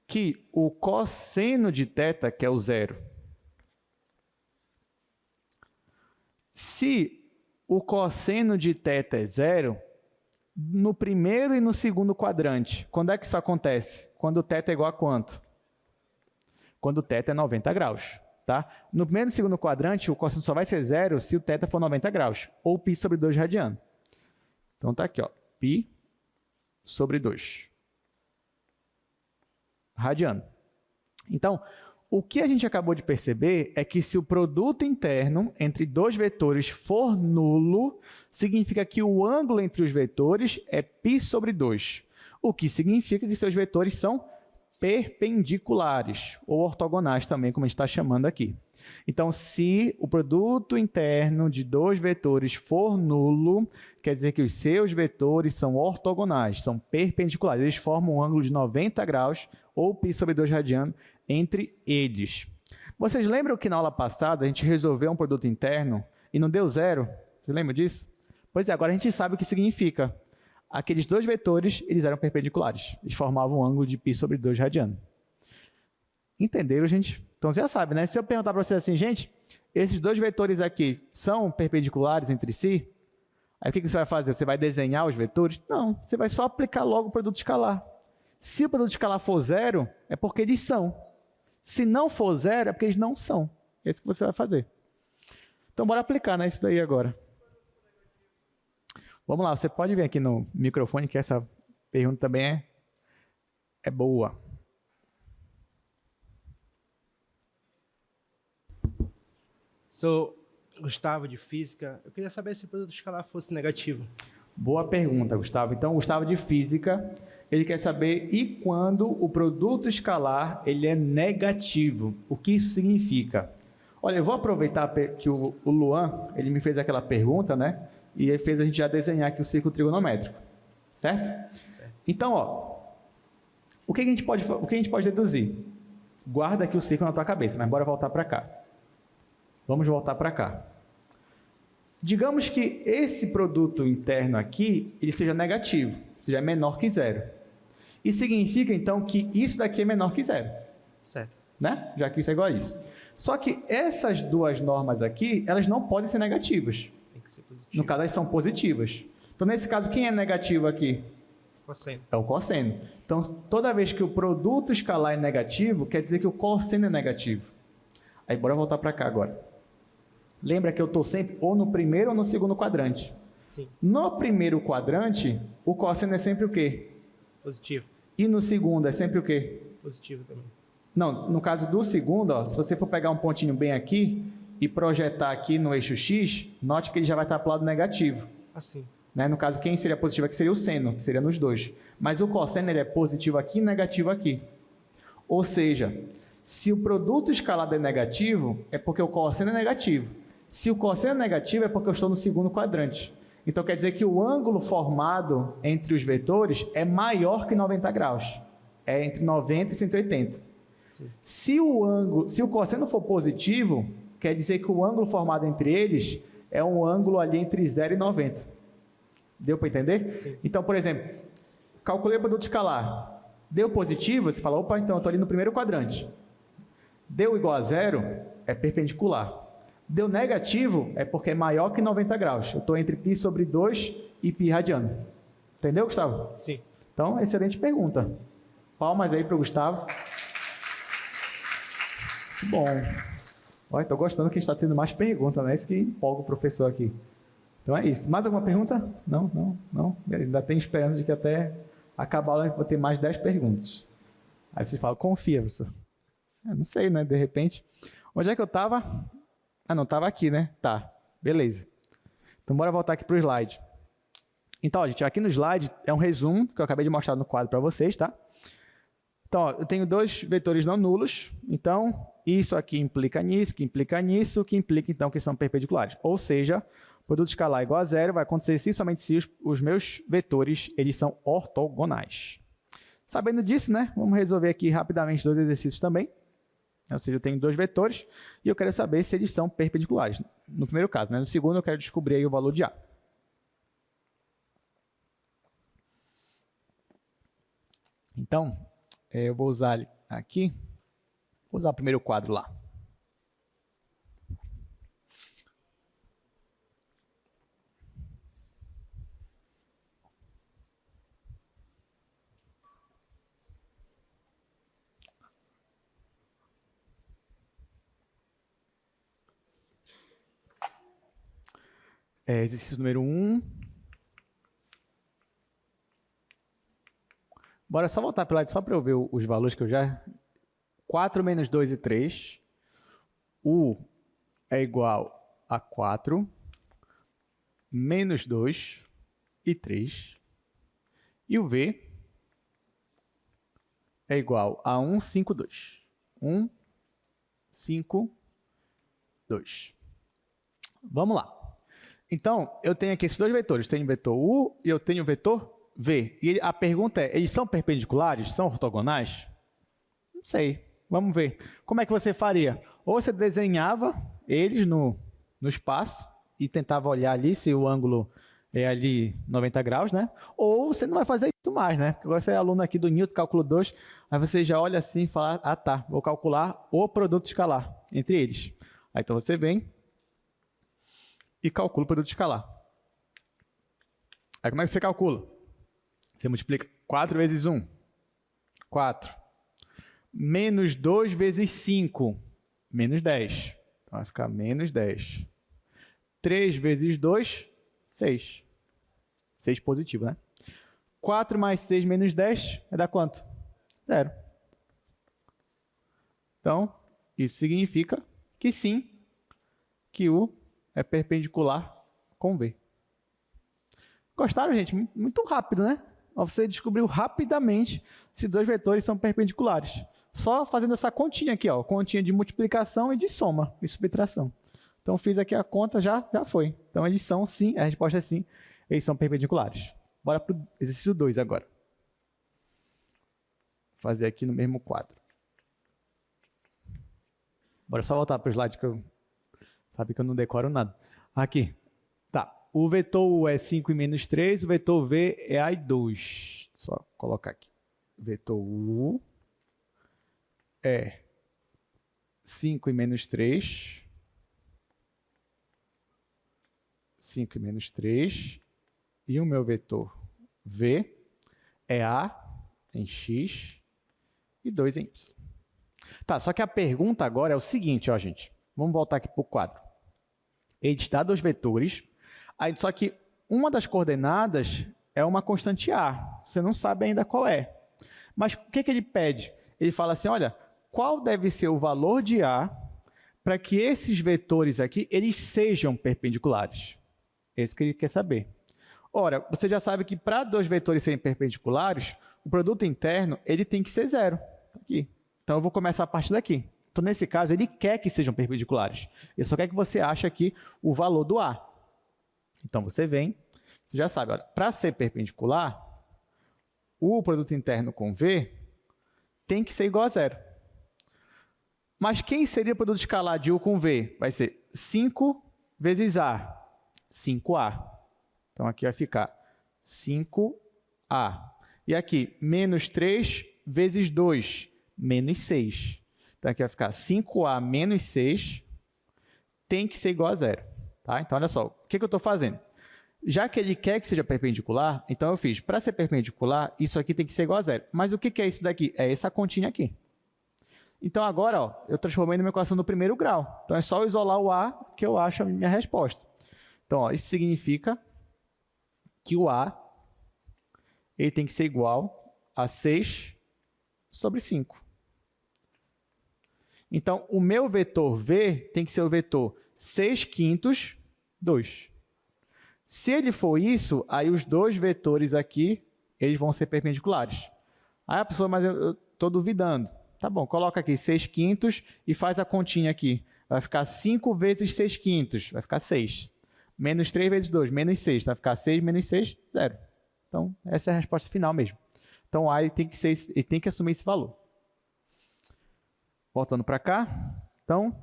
que o cosseno de θ, que é o zero, se o cosseno de θ é zero, no primeiro e no segundo quadrante, quando é que isso acontece? Quando o θ é igual a quanto? Quando o θ é 90 graus. Tá? No primeiro e no segundo quadrante, o cosseno só vai ser zero se o θ for 90 graus, ou π sobre 2 radiano. Então, está aqui, ó, π sobre 2 radiano. Então, o que a gente acabou de perceber é que se o produto interno entre dois vetores for nulo, significa que o ângulo entre os vetores é π sobre 2, o que significa que seus vetores são perpendiculares, ou ortogonais também, como a gente está chamando aqui. Então, se o produto interno de dois vetores for nulo, quer dizer que os seus vetores são ortogonais, são perpendiculares, eles formam um ângulo de 90 graus ou π sobre 2 radiano entre eles. Vocês lembram que na aula passada a gente resolveu um produto interno e não deu zero? Você lembra disso? Pois é, agora a gente sabe o que significa. Aqueles dois vetores, eles eram perpendiculares. Eles formavam um ângulo de π sobre 2 radiano. Entenderam, gente? Então você já sabe, né? Se eu perguntar para vocês assim, gente, esses dois vetores aqui são perpendiculares entre si? Aí o que você vai fazer? Você vai desenhar os vetores? Não, você vai só aplicar logo o produto escalar. Se o produto escalar for zero, é porque eles são. Se não for zero, é porque eles não são. É isso que você vai fazer. Então, bora aplicar, né, isso daí agora. Vamos lá, você pode vir aqui no microfone, que essa pergunta também é boa. Sou Gustavo, de Física. Eu queria saber se o produto escalar fosse negativo. Boa pergunta, Gustavo. Então, Gustavo de Física, ele quer saber e quando o produto escalar ele é negativo. O que isso significa? Olha, eu vou aproveitar que o Luan, ele me fez aquela pergunta, né? E ele fez a gente já desenhar aqui o círculo trigonométrico. Certo? Então, ó, o que a gente pode deduzir? Guarda aqui o círculo na tua cabeça, mas bora voltar para cá. Vamos voltar para cá. Digamos que esse produto interno aqui, ele seja negativo, ou seja, é menor que zero. Isso significa, então, que isso daqui é menor que zero. Certo. Né? Já que isso é igual a isso. Só que essas duas normas aqui, elas não podem ser negativas. Tem que ser positivo. No caso, elas são positivas. Então, nesse caso, quem é negativo aqui? Cosseno. É o cosseno. Então, toda vez que o produto escalar é negativo, quer dizer que o cosseno é negativo. Aí, bora voltar para cá agora. Lembra que eu estou sempre ou no primeiro ou no segundo quadrante. Sim. No primeiro quadrante, o cosseno é sempre o quê? Positivo. E no segundo é sempre o quê? Positivo também. Não, no caso do segundo, ó, se você for pegar um pontinho bem aqui e projetar aqui no eixo X, note que ele já vai estar para o lado negativo. Assim. Né? No caso, quem seria positivo aqui seria o seno, que seria nos dois. Mas o cosseno ele é positivo aqui e negativo aqui. Ou seja, se o produto escalado é negativo, é porque o cosseno é negativo. Se o cosseno é negativo, é porque eu estou no segundo quadrante. Então, quer dizer que o ângulo formado entre os vetores é maior que 90 graus. É entre 90 e 180. Sim. Se o cosseno for positivo, quer dizer que o ângulo formado entre eles é um ângulo ali entre 0 e 90. Deu para entender? Sim. Então, por exemplo, calculei o produto escalar. Deu positivo, você fala, opa, então eu estou ali no primeiro quadrante. Deu igual a zero, é perpendicular. Deu negativo, é porque é maior que 90 graus. Eu estou entre π sobre 2 e π radiano. Entendeu, Gustavo? Sim. Então, excelente pergunta. Palmas aí para o Gustavo. Muito bom. Olha, estou gostando que a gente está tendo mais perguntas, né? Isso que empolga o professor aqui. Então é isso. Mais alguma pergunta? Não. Ainda tem esperança de que até acabar lá eu vou ter mais 10 perguntas. Aí vocês falam, confia, professor. Não sei, né? De repente. Onde é que eu estava? Ah, não, estava aqui, né? Tá, beleza. Então, bora voltar aqui para o slide. Então, ó, gente, aqui no slide é um resumo que eu acabei de mostrar no quadro para vocês, tá? Então, ó, eu tenho dois vetores não nulos. Então, isso aqui implica nisso, que implica nisso, que implica, então, que são perpendiculares. Ou seja, o produto escalar igual a zero vai acontecer se somente se os meus vetores eles são ortogonais. Sabendo disso, né? Vamos resolver aqui rapidamente dois exercícios também. Ou seja, eu tenho dois vetores e eu quero saber se eles são perpendiculares. No primeiro caso, né? No segundo, eu quero descobrir aí o valor de A. Então, eu vou usar aqui, vou usar o primeiro quadro lá. Exercício número 1. Bora só voltar para lá, só para eu ver os valores que eu já... 4 menos 2 e 3. U é igual a 4, menos 2 e 3. E o V é igual a 1, 5, 2. 1, 5, 2. Vamos lá. Então, eu tenho aqui esses dois vetores. Tenho o vetor U e eu tenho o vetor V. E a pergunta é, eles são perpendiculares? São ortogonais? Não sei. Vamos ver. Como é que você faria? Ou você desenhava eles no espaço e tentava olhar ali se o ângulo é ali 90 graus, né? Ou você não vai fazer isso mais, né? Porque agora você é aluno aqui do Newton, cálculo 2, aí você já olha assim e fala, ah tá, vou calcular o produto escalar entre eles. Aí então você vem e calcula o produto escalar. Aí como é que você calcula? Você multiplica 4 vezes 1, 4. Menos 2 vezes 5, menos 10. Então vai ficar menos 10. 3 vezes 2, 6. 6 positivo, né? 4 mais 6 menos 10 vai dar quanto? 0. Então, isso significa que sim, que U é perpendicular com V. Gostaram, gente? Muito rápido, né? Você descobriu rapidamente se dois vetores são perpendiculares. Só fazendo essa continha aqui, ó, continha de multiplicação e de soma e subtração. Então, fiz aqui a conta, já foi. Então, eles são sim, a resposta é sim, eles são perpendiculares. Bora para o exercício 2 agora. Vou fazer aqui no mesmo quadro. Bora só voltar para o slide que eu sabe que eu não decoro nada. Aqui. Tá. O vetor U é 5 e menos 3, o vetor V é A e 2. Só colocar aqui. Vetor U é 5 e menos 3. 5 e menos 3. E o meu vetor V é A em X e 2 em Y. Tá, só que a pergunta agora é o seguinte, ó, gente. Vamos voltar aqui para o quadro. Ele te dá dois vetores, aí, só que uma das coordenadas é uma constante A. Você não sabe ainda qual é. Mas o que ele pede? Ele fala assim, olha, qual deve ser o valor de A para que esses vetores aqui eles sejam perpendiculares? Esse que ele quer saber. Ora, você já sabe que para dois vetores serem perpendiculares, o produto interno ele tem que ser 0. Aqui. Então, eu vou começar a partir daqui. Então, nesse caso, ele quer que sejam perpendiculares. Ele só quer que você ache aqui o valor do A. Então, você vem, você já sabe, para ser perpendicular, o produto interno com V tem que ser igual a 0. Mas quem seria o produto escalar de U com V? Vai ser 5 vezes A, 5A. Então, aqui vai ficar 5A. E aqui, menos 3 vezes 2, menos 6. Então, aqui vai ficar 5A menos 6 tem que ser igual a 0. Tá? Então, olha só, o que eu estou fazendo? Já que ele quer que seja perpendicular, então eu fiz, para ser perpendicular, isso aqui tem que ser igual a 0. Mas o que é isso daqui? É essa continha aqui. Então, agora, ó, eu transformei numa equação do primeiro grau. Então, é só eu isolar o A que eu acho a minha resposta. Então, ó, isso significa que o A ele tem que ser igual a 6 sobre 5. Então, o meu vetor V tem que ser o vetor 6 quintos, 2. Se ele for isso, aí os dois vetores aqui, eles vão ser perpendiculares. Aí a pessoa, mas eu estou duvidando. Tá bom, coloca aqui 6 quintos e faz a continha aqui. Vai ficar 5 vezes 6 quintos, vai ficar 6. Menos 3 vezes 2, menos 6. Vai ficar 6 menos 6, 0. Então, essa é a resposta final mesmo. Então, A ele tem que assumir esse valor. Voltando para cá. Então,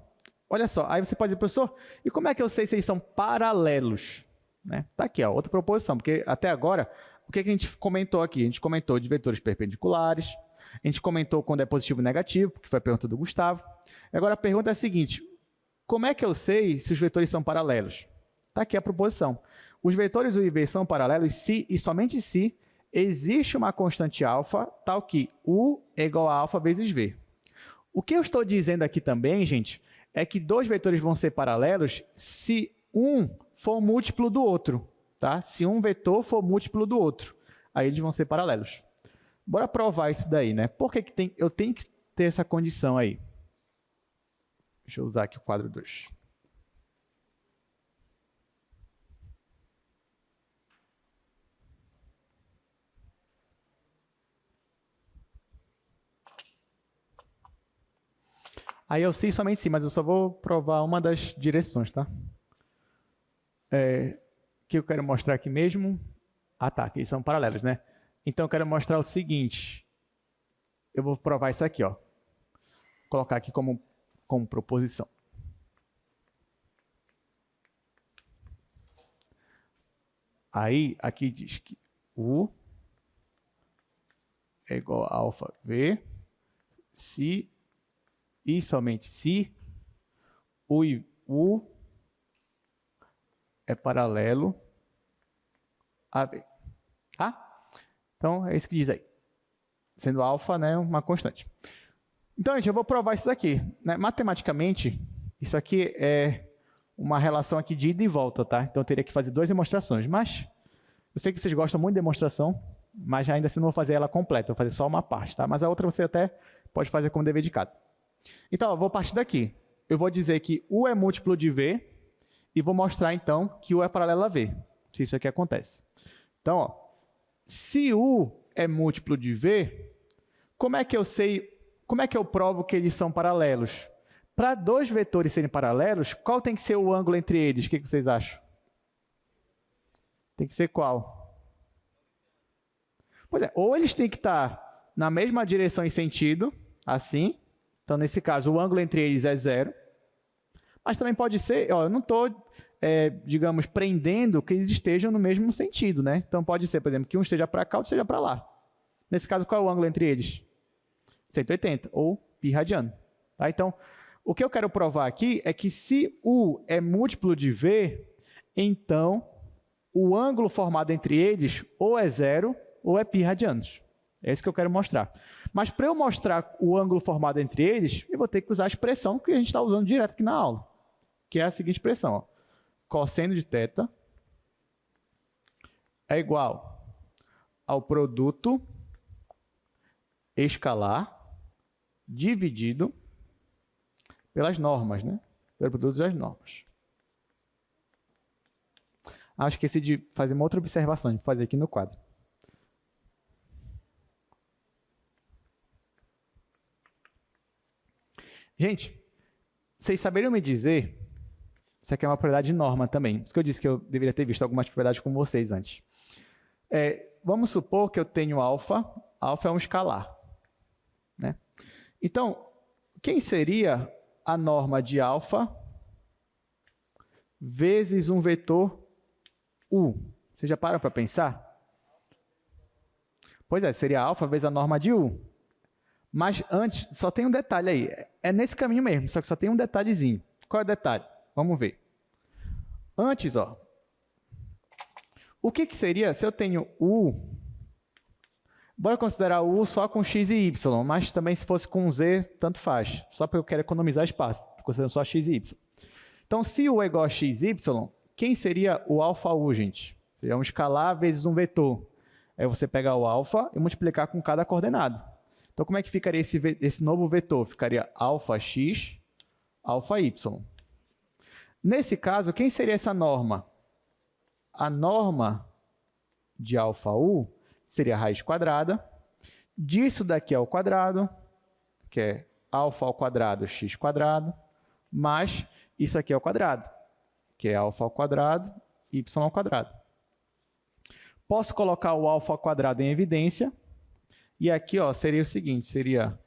olha só. Aí você pode dizer, professor, e como é que eu sei se eles são paralelos? Né? Tá aqui, ó, outra proposição. Porque até agora, o que a gente comentou aqui? A gente comentou de vetores perpendiculares. A gente comentou quando é positivo e negativo, que foi a pergunta do Gustavo. Agora, a pergunta é a seguinte. Como é que eu sei se os vetores são paralelos? Está aqui a proposição. Os vetores U e V são paralelos se e somente se existe uma constante alfa, tal que U é igual a alfa vezes V. O que eu estou dizendo aqui também, gente, é que dois vetores vão ser paralelos se um for múltiplo do outro. Tá? Se um vetor for múltiplo do outro, aí eles vão ser paralelos. Bora provar isso daí, né? Por que eu tenho que ter essa condição aí? Deixa eu usar aqui o quadro 2. Aí eu sei somente sim, mas eu só vou provar uma das direções, tá? Que eu quero mostrar aqui mesmo. Ah, tá, que eles são paralelos, né? Então eu quero mostrar o seguinte. Eu vou provar isso aqui, ó. colocar aqui como proposição. Aí, aqui diz que U é igual a alfa V, se e somente se U é paralelo a V. Tá? Então, é isso que diz aí. Sendo alfa, né, uma constante. Então, gente, eu vou provar isso daqui. Né? Matematicamente, isso aqui é uma relação aqui de ida e volta, tá? Então, eu teria que fazer 2 demonstrações. Mas, eu sei que vocês gostam muito de demonstração, mas ainda assim não vou fazer ela completa, vou fazer só uma parte, tá? Mas a outra você até pode fazer como dever de casa. Então, eu vou partir daqui. Eu vou dizer que U é múltiplo de V e vou mostrar, então, que U é paralelo a V, se isso aqui acontece. Então, ó, se U é múltiplo de V, como é que eu provo que eles são paralelos? Para 2 vetores serem paralelos, qual tem que ser o ângulo entre eles? O que vocês acham? Tem que ser qual? Pois é, ou eles têm que estar na mesma direção e sentido, assim. Então, nesse caso, o ângulo entre eles é 0. Mas também pode ser, ó, eu não estou, digamos, prendendo que eles estejam no mesmo sentido, né? Então, pode ser, por exemplo, que um esteja para cá, outro esteja para lá. Nesse caso, qual é o ângulo entre eles? 180, ou π radiano. Tá? Então, o que eu quero provar aqui é que se U é múltiplo de V, então o ângulo formado entre eles ou é 0 ou é π radianos. É isso que eu quero mostrar. Mas para eu mostrar o ângulo formado entre eles, eu vou ter que usar a expressão que a gente está usando direto aqui na aula, que é a seguinte expressão. Ó. Cosseno de θ é igual ao produto escalar dividido pelas normas, né? Pelo produto das normas. Ah, esqueci de fazer uma outra observação, vou fazer aqui no quadro. Gente, vocês saberiam me dizer, isso aqui é uma propriedade de norma também, por isso que eu disse que eu deveria ter visto algumas propriedades com vocês antes. Vamos supor que eu tenho alfa é um escalar. Né? Então, quem seria a norma de alfa vezes um vetor U? Vocês já param para pensar? Pois é, seria alfa vezes a norma de U. Mas antes, só tem um detalhe aí. É nesse caminho mesmo, só que só tem um detalhezinho. Qual é o detalhe? Vamos ver. Antes, ó, o que seria se eu tenho U? Bora considerar U só com x e y, mas também se fosse com z, tanto faz. Só porque eu quero economizar espaço, considerando só x e y. Então, se U é igual a x e y, quem seria o alfa U, gente? Seria um escalar vezes um vetor. Aí você pega o alfa e multiplicar com cada coordenada. Então, como é que ficaria esse novo vetor? Ficaria alfa x, alfa y. Nesse caso, quem seria essa norma? A norma de alfa U seria a raiz quadrada disso daqui ao quadrado, que é alfa ao quadrado x quadrado, mais isso aqui ao quadrado, que é alfa ao quadrado, y ao quadrado. Posso colocar o alfa ao quadrado em evidência, e aqui ó, seria o seguinte, seria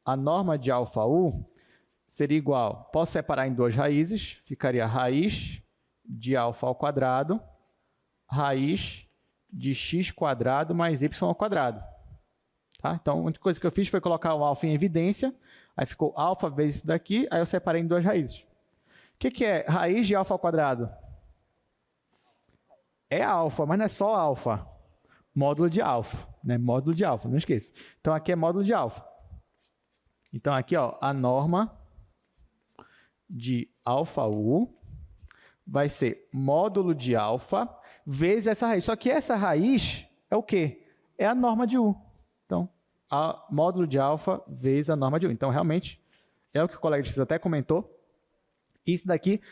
a norma de alfa U seria igual, posso separar em 2 raízes, ficaria raiz de alfa ao quadrado, raiz de x quadrado mais y ao quadrado. Tá? Então, a única coisa que eu fiz foi colocar o alfa em evidência, aí ficou alfa vezes isso daqui, aí eu separei em 2 raízes. O que é raiz de alfa ao quadrado? É alfa, mas não é só alfa. Módulo de alfa, né? Módulo de alfa, não esqueça. Então, aqui é módulo de alfa. Então, aqui, ó, a norma de alfa U vai ser módulo de alfa vezes essa raiz. Só que essa raiz é o quê? É a norma de U. Então, a módulo de alfa vezes a norma de U. Então, realmente, é o que o colega de vocês até comentou. Isso daqui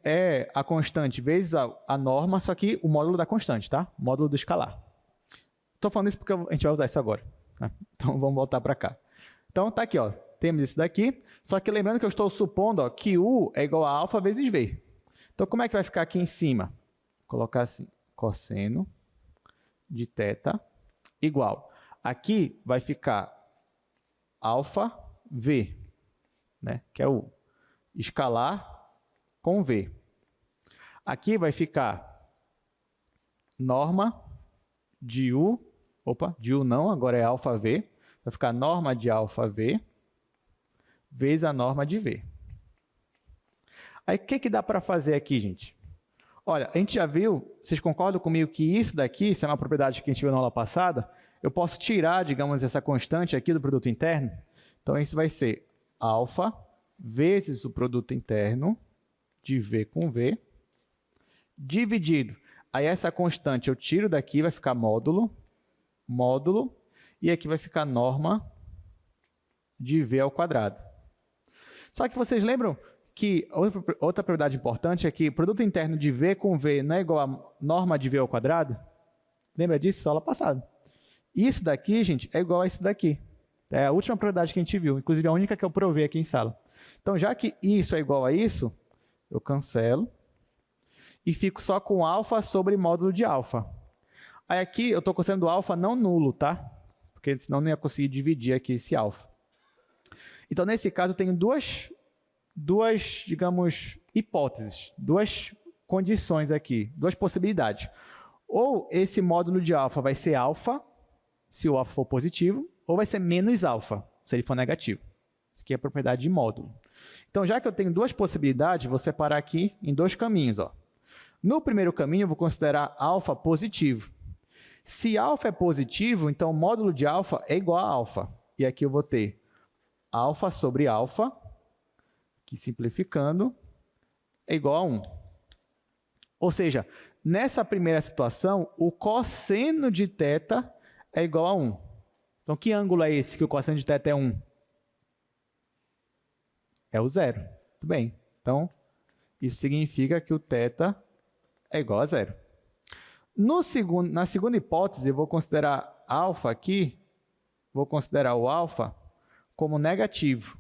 é a constante vezes a norma, só que o módulo da constante, tá? O módulo do escalar. Estou falando isso porque a gente vai usar isso agora. Né? Então, vamos voltar para cá. Então, tá aqui, ó. Temos isso daqui. Só que lembrando que eu estou supondo ó, que U é igual a alfa vezes V. Então, como é que vai ficar aqui em cima? Vou colocar assim, cosseno de θ igual. Aqui vai ficar alfa V, né? Que é o escalar com V. Aqui vai ficar norma de U, de U não, agora é alfa V, vai ficar norma de alfa V, vezes a norma de V. Aí, o que dá para fazer aqui, gente? Olha, a gente já viu, vocês concordam comigo que isso daqui, isso é uma propriedade que a gente viu na aula passada, eu posso tirar, digamos, essa constante aqui do produto interno. Então, isso vai ser alfa vezes o produto interno de V com V, dividido. Aí, essa constante eu tiro daqui, vai ficar módulo, e aqui vai ficar norma de V ao quadrado. Só que vocês lembram que outra propriedade importante é que produto interno de V com V não é igual a norma de V ao quadrado? Lembra disso? Aula passada. Isso daqui, gente, é igual a isso daqui. É a última propriedade que a gente viu, inclusive a única que eu provei aqui em sala. Então, já que isso é igual a isso, eu cancelo e fico só com alfa sobre módulo de alfa. Aí aqui eu estou considerando alfa não nulo, tá? Porque senão não ia conseguir dividir aqui esse alfa. Então, nesse caso, eu tenho duas, digamos, hipóteses, duas condições aqui, duas possibilidades. Ou esse módulo de alfa vai ser alfa, se o alfa for positivo, ou vai ser menos alfa, se ele for negativo. Isso aqui é a propriedade de módulo. Então, já que eu tenho duas possibilidades, vou separar aqui em dois caminhos. Ó. No primeiro caminho, eu vou considerar alfa positivo. Se alfa é positivo, então o módulo de alfa é igual a alfa. E aqui eu vou ter alfa sobre alfa, que simplificando, é igual a 1. Ou seja, nessa primeira situação, o cosseno de θ é igual a 1. Então, que ângulo é esse que o cosseno de θ é 1? É o zero. Muito bem. Então, isso significa que o θ é igual a zero. Na segunda hipótese, eu vou considerar alfa aqui, vou considerar o alfa como negativo.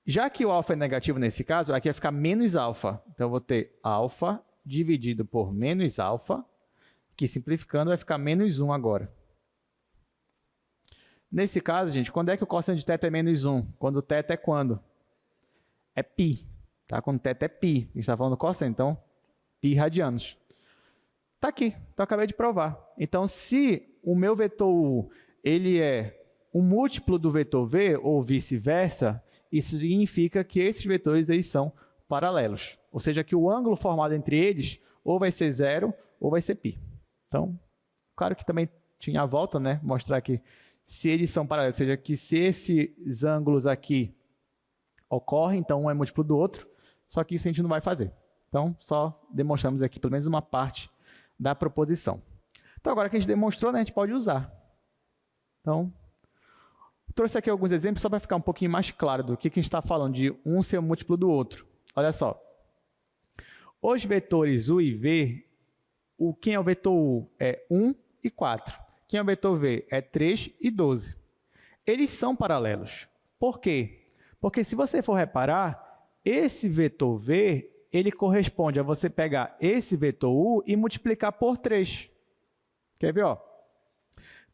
Já que o alfa é negativo nesse caso, aqui vai ficar menos alfa. Então, eu vou ter alfa dividido por menos alfa, que simplificando vai ficar menos 1 agora. Nesse caso, gente, quando é que o cosseno de θ é menos 1? Quando o θ é quando? É π. Tá? Quando θ é π. A gente está falando do cosseno, então, π radianos. Está aqui. Então, eu acabei de provar. Então, se o meu vetor U ele é um múltiplo do vetor V, ou vice-versa, isso significa que esses vetores eles são paralelos. Ou seja, que o ângulo formado entre eles ou vai ser zero ou vai ser π. Então, claro que também tinha a volta, né? Mostrar que se eles são paralelos, ou seja, que se esses ângulos aqui ocorrem, então um é múltiplo do outro, só que isso a gente não vai fazer. Então, só demonstramos aqui pelo menos uma parte da proposição. Então, agora que a gente demonstrou, né, a gente pode usar. Então, trouxe aqui alguns exemplos só para ficar um pouquinho mais claro do que a gente está falando de um ser múltiplo do outro. Olha só. Os vetores U e V, quem é o vetor U é 1 e 4. Quem é o vetor V é 3 e 12. Eles são paralelos. Por quê? Porque se você for reparar, esse vetor V, ele corresponde a você pegar esse vetor U e multiplicar por 3. Quer ver? Ó?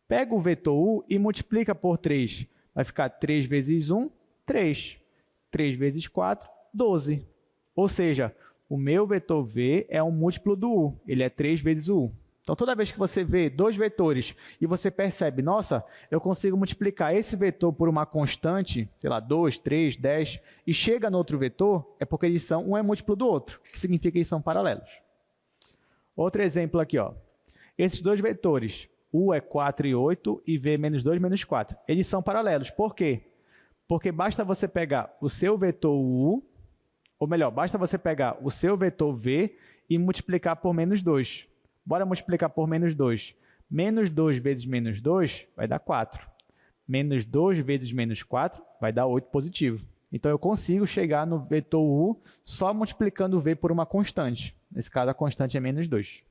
Pega o vetor U e multiplica por 3. Vai ficar 3 vezes 1, 3. 3 vezes 4, 12. Ou seja, o meu vetor V é um múltiplo do U. Ele é 3 vezes o U. Então, toda vez que você vê dois vetores e você percebe, nossa, eu consigo multiplicar esse vetor por uma constante, sei lá, 2, 3, 10, e chega no outro vetor, é porque eles são, um é múltiplo do outro, que significa que eles são paralelos. Outro exemplo aqui, ó. Esses dois vetores, U é 4 e 8 e V menos 2, menos 4. Eles são paralelos. Por quê? Porque basta você pegar o seu vetor U, ou melhor, basta você pegar o seu vetor V e multiplicar por menos 2. Bora multiplicar por menos 2. Menos 2 vezes menos 2 vai dar 4. Menos 2 vezes menos 4 vai dar 8 positivo. Então, eu consigo chegar no vetor U só multiplicando o V por uma constante. Nesse caso, a constante é menos 2.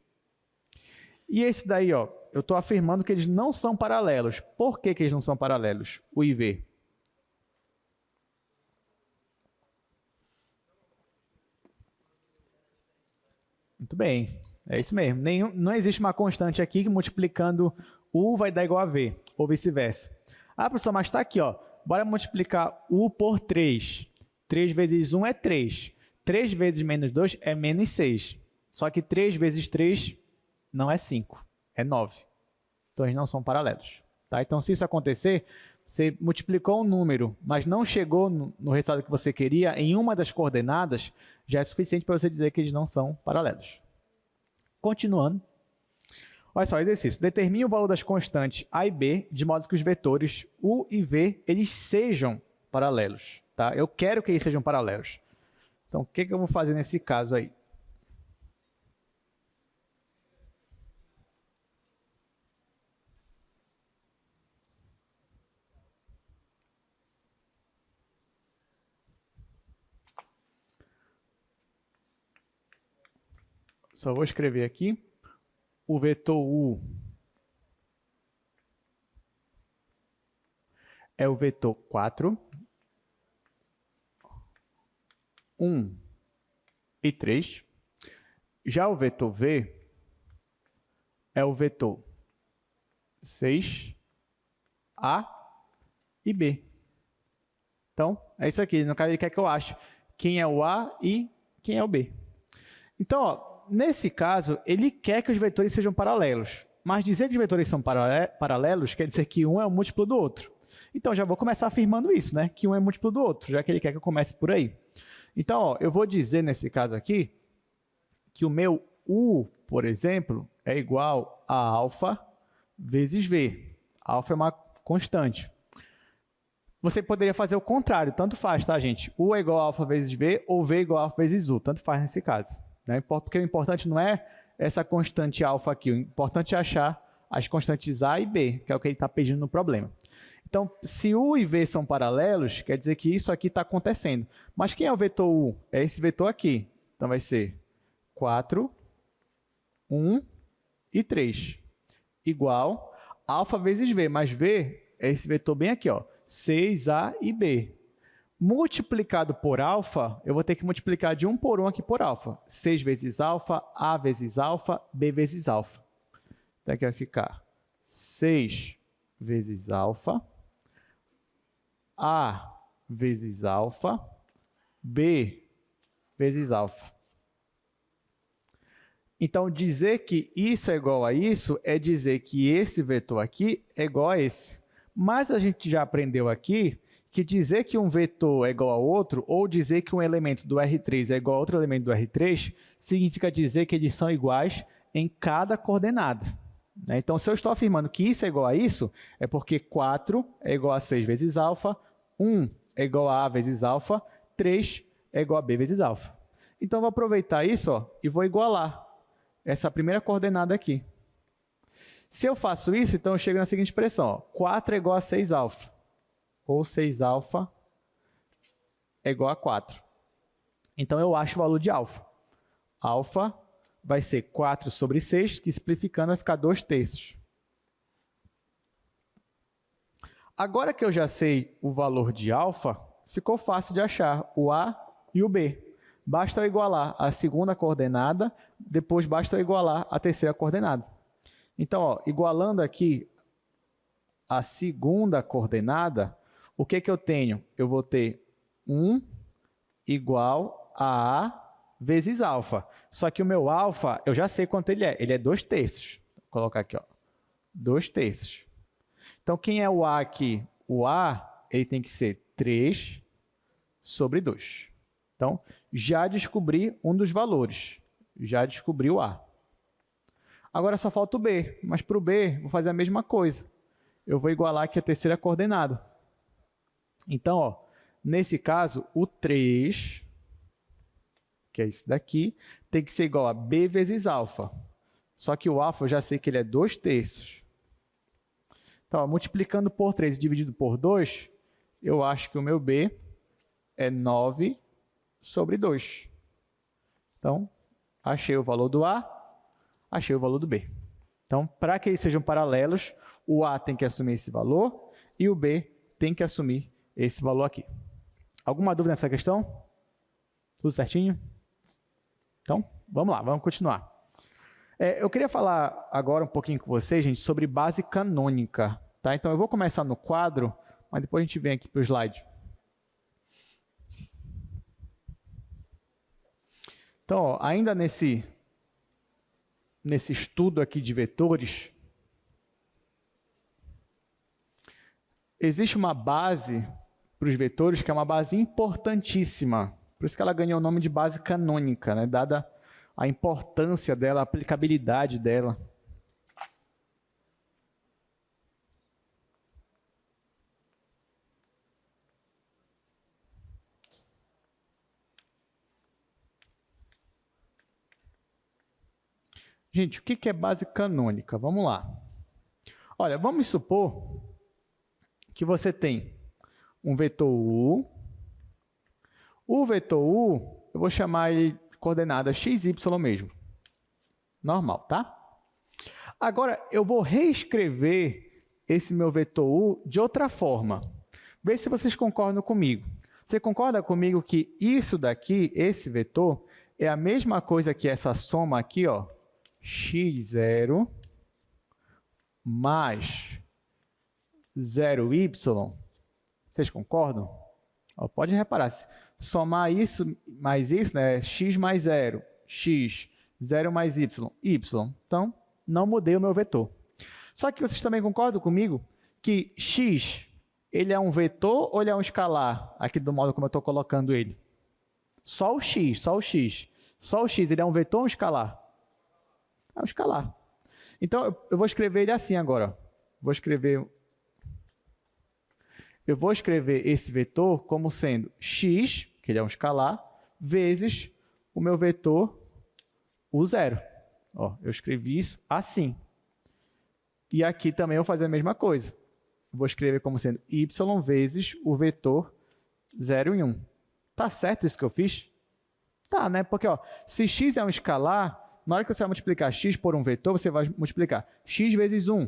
E esse daí, ó, eu estou afirmando que eles não são paralelos. Por que eles não são paralelos? U e V. Muito bem. É isso mesmo. Não existe uma constante aqui que multiplicando U vai dar igual a V, ou vice-versa. Ah, professor, mas está aqui, ó. Bora multiplicar U por 3. 3 vezes 1 é 3. 3 vezes menos 2 é menos 6. Só que 3 vezes 3 não é 5, é 9. Então, eles não são paralelos. Tá? Então, se isso acontecer, você multiplicou um número, mas não chegou no resultado que você queria em uma das coordenadas, já é suficiente para você dizer que eles não são paralelos. Continuando. Olha só, exercício. Determine o valor das constantes A e B, de modo que os vetores U e V eles sejam paralelos. Tá? Eu quero que eles sejam paralelos. Então, o que eu vou fazer nesse caso aí? Só vou escrever aqui. O vetor U é o vetor 4, 1 e 3. Já o vetor V é o vetor 6, A e B. Então, é isso aqui. No caso, ele quer que eu ache quem é o A e quem é o B. Então, ó, nesse caso, ele quer que os vetores sejam paralelos. Mas dizer que os vetores são paralelos quer dizer que um é um múltiplo do outro. Então, já vou começar afirmando isso, né? Que um é múltiplo do outro, já que ele quer que eu comece por aí. Então, ó, eu vou dizer nesse caso aqui que o meu U, por exemplo, é igual a alfa vezes V. Alfa é uma constante. Você poderia fazer o contrário, tanto faz, tá, gente? U é igual a alfa vezes V ou V é igual a alfa vezes U, tanto faz nesse caso. Né? Porque o importante não é essa constante alfa aqui, o importante é achar as constantes A e B, que é o que ele está pedindo no problema. Então, se U e V são paralelos, quer dizer que isso aqui está acontecendo. Mas quem é o vetor U? É esse vetor aqui. Então, vai ser 4, 1 e 3, igual alfa vezes V, mas V é esse vetor bem aqui, ó, 6A e B. Multiplicado por alfa, eu vou ter que multiplicar de 1 por 1 aqui por alfa. 6 vezes alfa, A vezes alfa, B vezes alfa. Então, aqui vai ficar 6 vezes alfa, A vezes alfa, B vezes alfa. Então, dizer que isso é igual a isso é dizer que esse vetor aqui é igual a esse. Mas a gente já aprendeu aqui que dizer que um vetor é igual a outro, ou dizer que um elemento do R3 é igual a outro elemento do R3, significa dizer que eles são iguais em cada coordenada. Então, se eu estou afirmando que isso é igual a isso, é porque 4 é igual a 6 vezes alfa, 1 é igual a vezes alfa, 3 é igual a B vezes alfa. Então, eu vou aproveitar isso, ó, e vou igualar essa primeira coordenada aqui. Se eu faço isso, então eu chego na seguinte expressão, ó, 4 é igual a 6 alfa, ou 6 alfa é igual a 4. Então, eu acho o valor de alfa. Alfa vai ser 4 sobre 6, que simplificando vai ficar 2/3. Agora que eu já sei o valor de alfa, ficou fácil de achar o A e o B. Basta eu igualar a segunda coordenada, depois basta eu igualar a terceira coordenada. Então, ó, igualando aqui a segunda coordenada, o que eu tenho? Eu vou ter 1 igual a A vezes alfa. Só que o meu alfa, eu já sei quanto ele é. Ele é 2/3. Vou colocar aqui, ó, 2/3. Então, quem é o A aqui? O A, ele tem que ser 3 sobre 2. Então, já descobri um dos valores. Já descobri o A. Agora só falta o B. Mas para o B, vou fazer a mesma coisa. Eu vou igualar aqui a terceira coordenada. Então, ó, nesse caso, o 3, que é esse daqui, tem que ser igual a B vezes alfa. Só que o alfa eu já sei que ele é 2/3. Então, ó, multiplicando por 3 e dividido por 2, eu acho que o meu B é 9 sobre 2. Então, achei o valor do A, achei o valor do B. Então, para que eles sejam paralelos, o A tem que assumir esse valor e o B tem que assumir esse valor aqui. Alguma dúvida nessa questão? Tudo certinho? Então, vamos lá, vamos continuar. Eu queria falar agora um pouquinho com vocês, gente, sobre base canônica. Tá? Então, eu vou começar no quadro, mas depois a gente vem aqui para o slide. Então, ó, ainda nesse estudo aqui de vetores, existe uma base para os vetores que é uma base importantíssima. Por isso que ela ganhou o nome de base canônica, né? Dada a importância dela, a aplicabilidade dela. Gente, o que é base canônica? Vamos lá. Olha, vamos supor que você tem um vetor U. O vetor U, eu vou chamar ele de coordenada x, y mesmo. Normal, tá? Agora, eu vou reescrever esse meu vetor U de outra forma. Vê se vocês concordam comigo. Você concorda comigo que isso daqui, esse vetor, é a mesma coisa que essa soma aqui, ó, x0 mais 0y? Vocês concordam? Ó, pode reparar, somar isso mais isso, né? X mais 0, x, 0 mais y, y. Então, não mudei o meu vetor. Só que vocês também concordam comigo que x, ele é um vetor ou ele é um escalar? Aqui do modo como eu estou colocando ele. Só o x, só o x. Só o x, ele é um vetor ou um escalar? É um escalar. Então, eu vou escrever ele assim agora. Eu vou escrever esse vetor como sendo x, que ele é um escalar, vezes o meu vetor U0. Ó, eu escrevi isso assim. E aqui também eu vou fazer a mesma coisa. Vou escrever como sendo y vezes o vetor 0 e 1. Tá certo isso que eu fiz? Tá, né? Porque ó, se x é um escalar, na hora que você vai multiplicar x por um vetor, você vai multiplicar x vezes 1,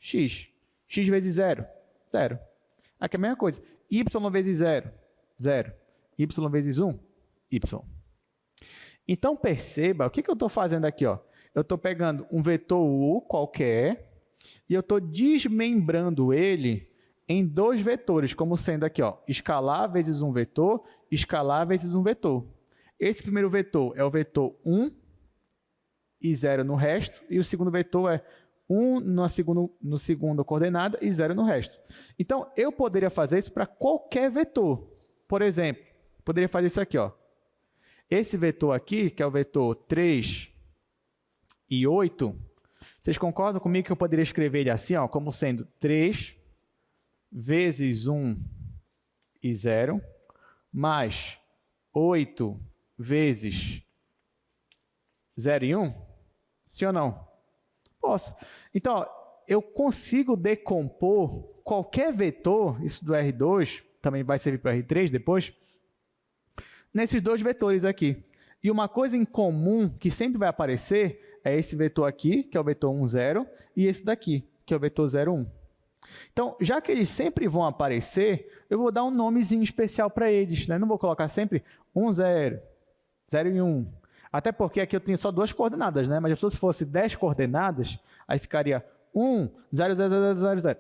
x. X vezes 0, 0. Aqui é a mesma coisa. Y vezes 0, 0. Y vezes 1, y. Então, perceba, o que eu estou fazendo aqui? Ó? Eu estou pegando um vetor U qualquer e eu estou desmembrando ele em dois vetores, como sendo aqui, ó, escalar vezes um vetor, escalar vezes um vetor. Esse primeiro vetor é o vetor 1 e 0 no resto, e o segundo vetor é 1 no segundo coordenada e 0 no resto. Então, eu poderia fazer isso para qualquer vetor. Por exemplo, poderia fazer isso aqui, ó. Esse vetor aqui, que é o vetor 3 e 8, vocês concordam comigo que eu poderia escrever ele assim, ó, como sendo 3 vezes 1 e 0, mais 8 vezes 0 e 1? Sim ou não? Posso. Então, ó, eu consigo decompor qualquer vetor, isso do R2, também vai servir para o R3 depois, nesses dois vetores aqui. E uma coisa em comum que sempre vai aparecer é esse vetor aqui, que é o vetor 1, 0, e esse daqui, que é o vetor 0, 1. Então, já que eles sempre vão aparecer, eu vou dar um nomezinho especial para eles, né? Não vou colocar sempre 1, 0, 0 e 1. Até porque aqui eu tenho só duas coordenadas, né? Mas se fosse 10 coordenadas, aí ficaria 1, 0, 0, 0, 0, 0.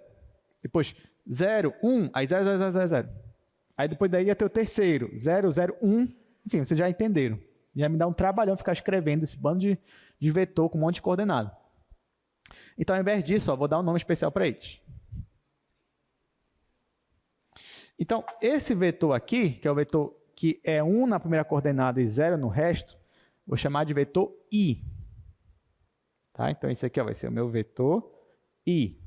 Depois 0, 1, aí 0, 0, 0, 0, 0. Aí depois daí ia ter o terceiro, 0, 0, 1. Enfim, vocês já entenderam. Ia me dar um trabalhão ficar escrevendo esse bando de vetor com um monte de coordenada. Então, ao invés disso, ó, vou dar um nome especial para eles. Então, esse vetor aqui, que é o vetor que é 1 na primeira coordenada e 0 no resto, vou chamar de vetor I. Tá? Então, esse aqui ó, vai ser o meu vetor I.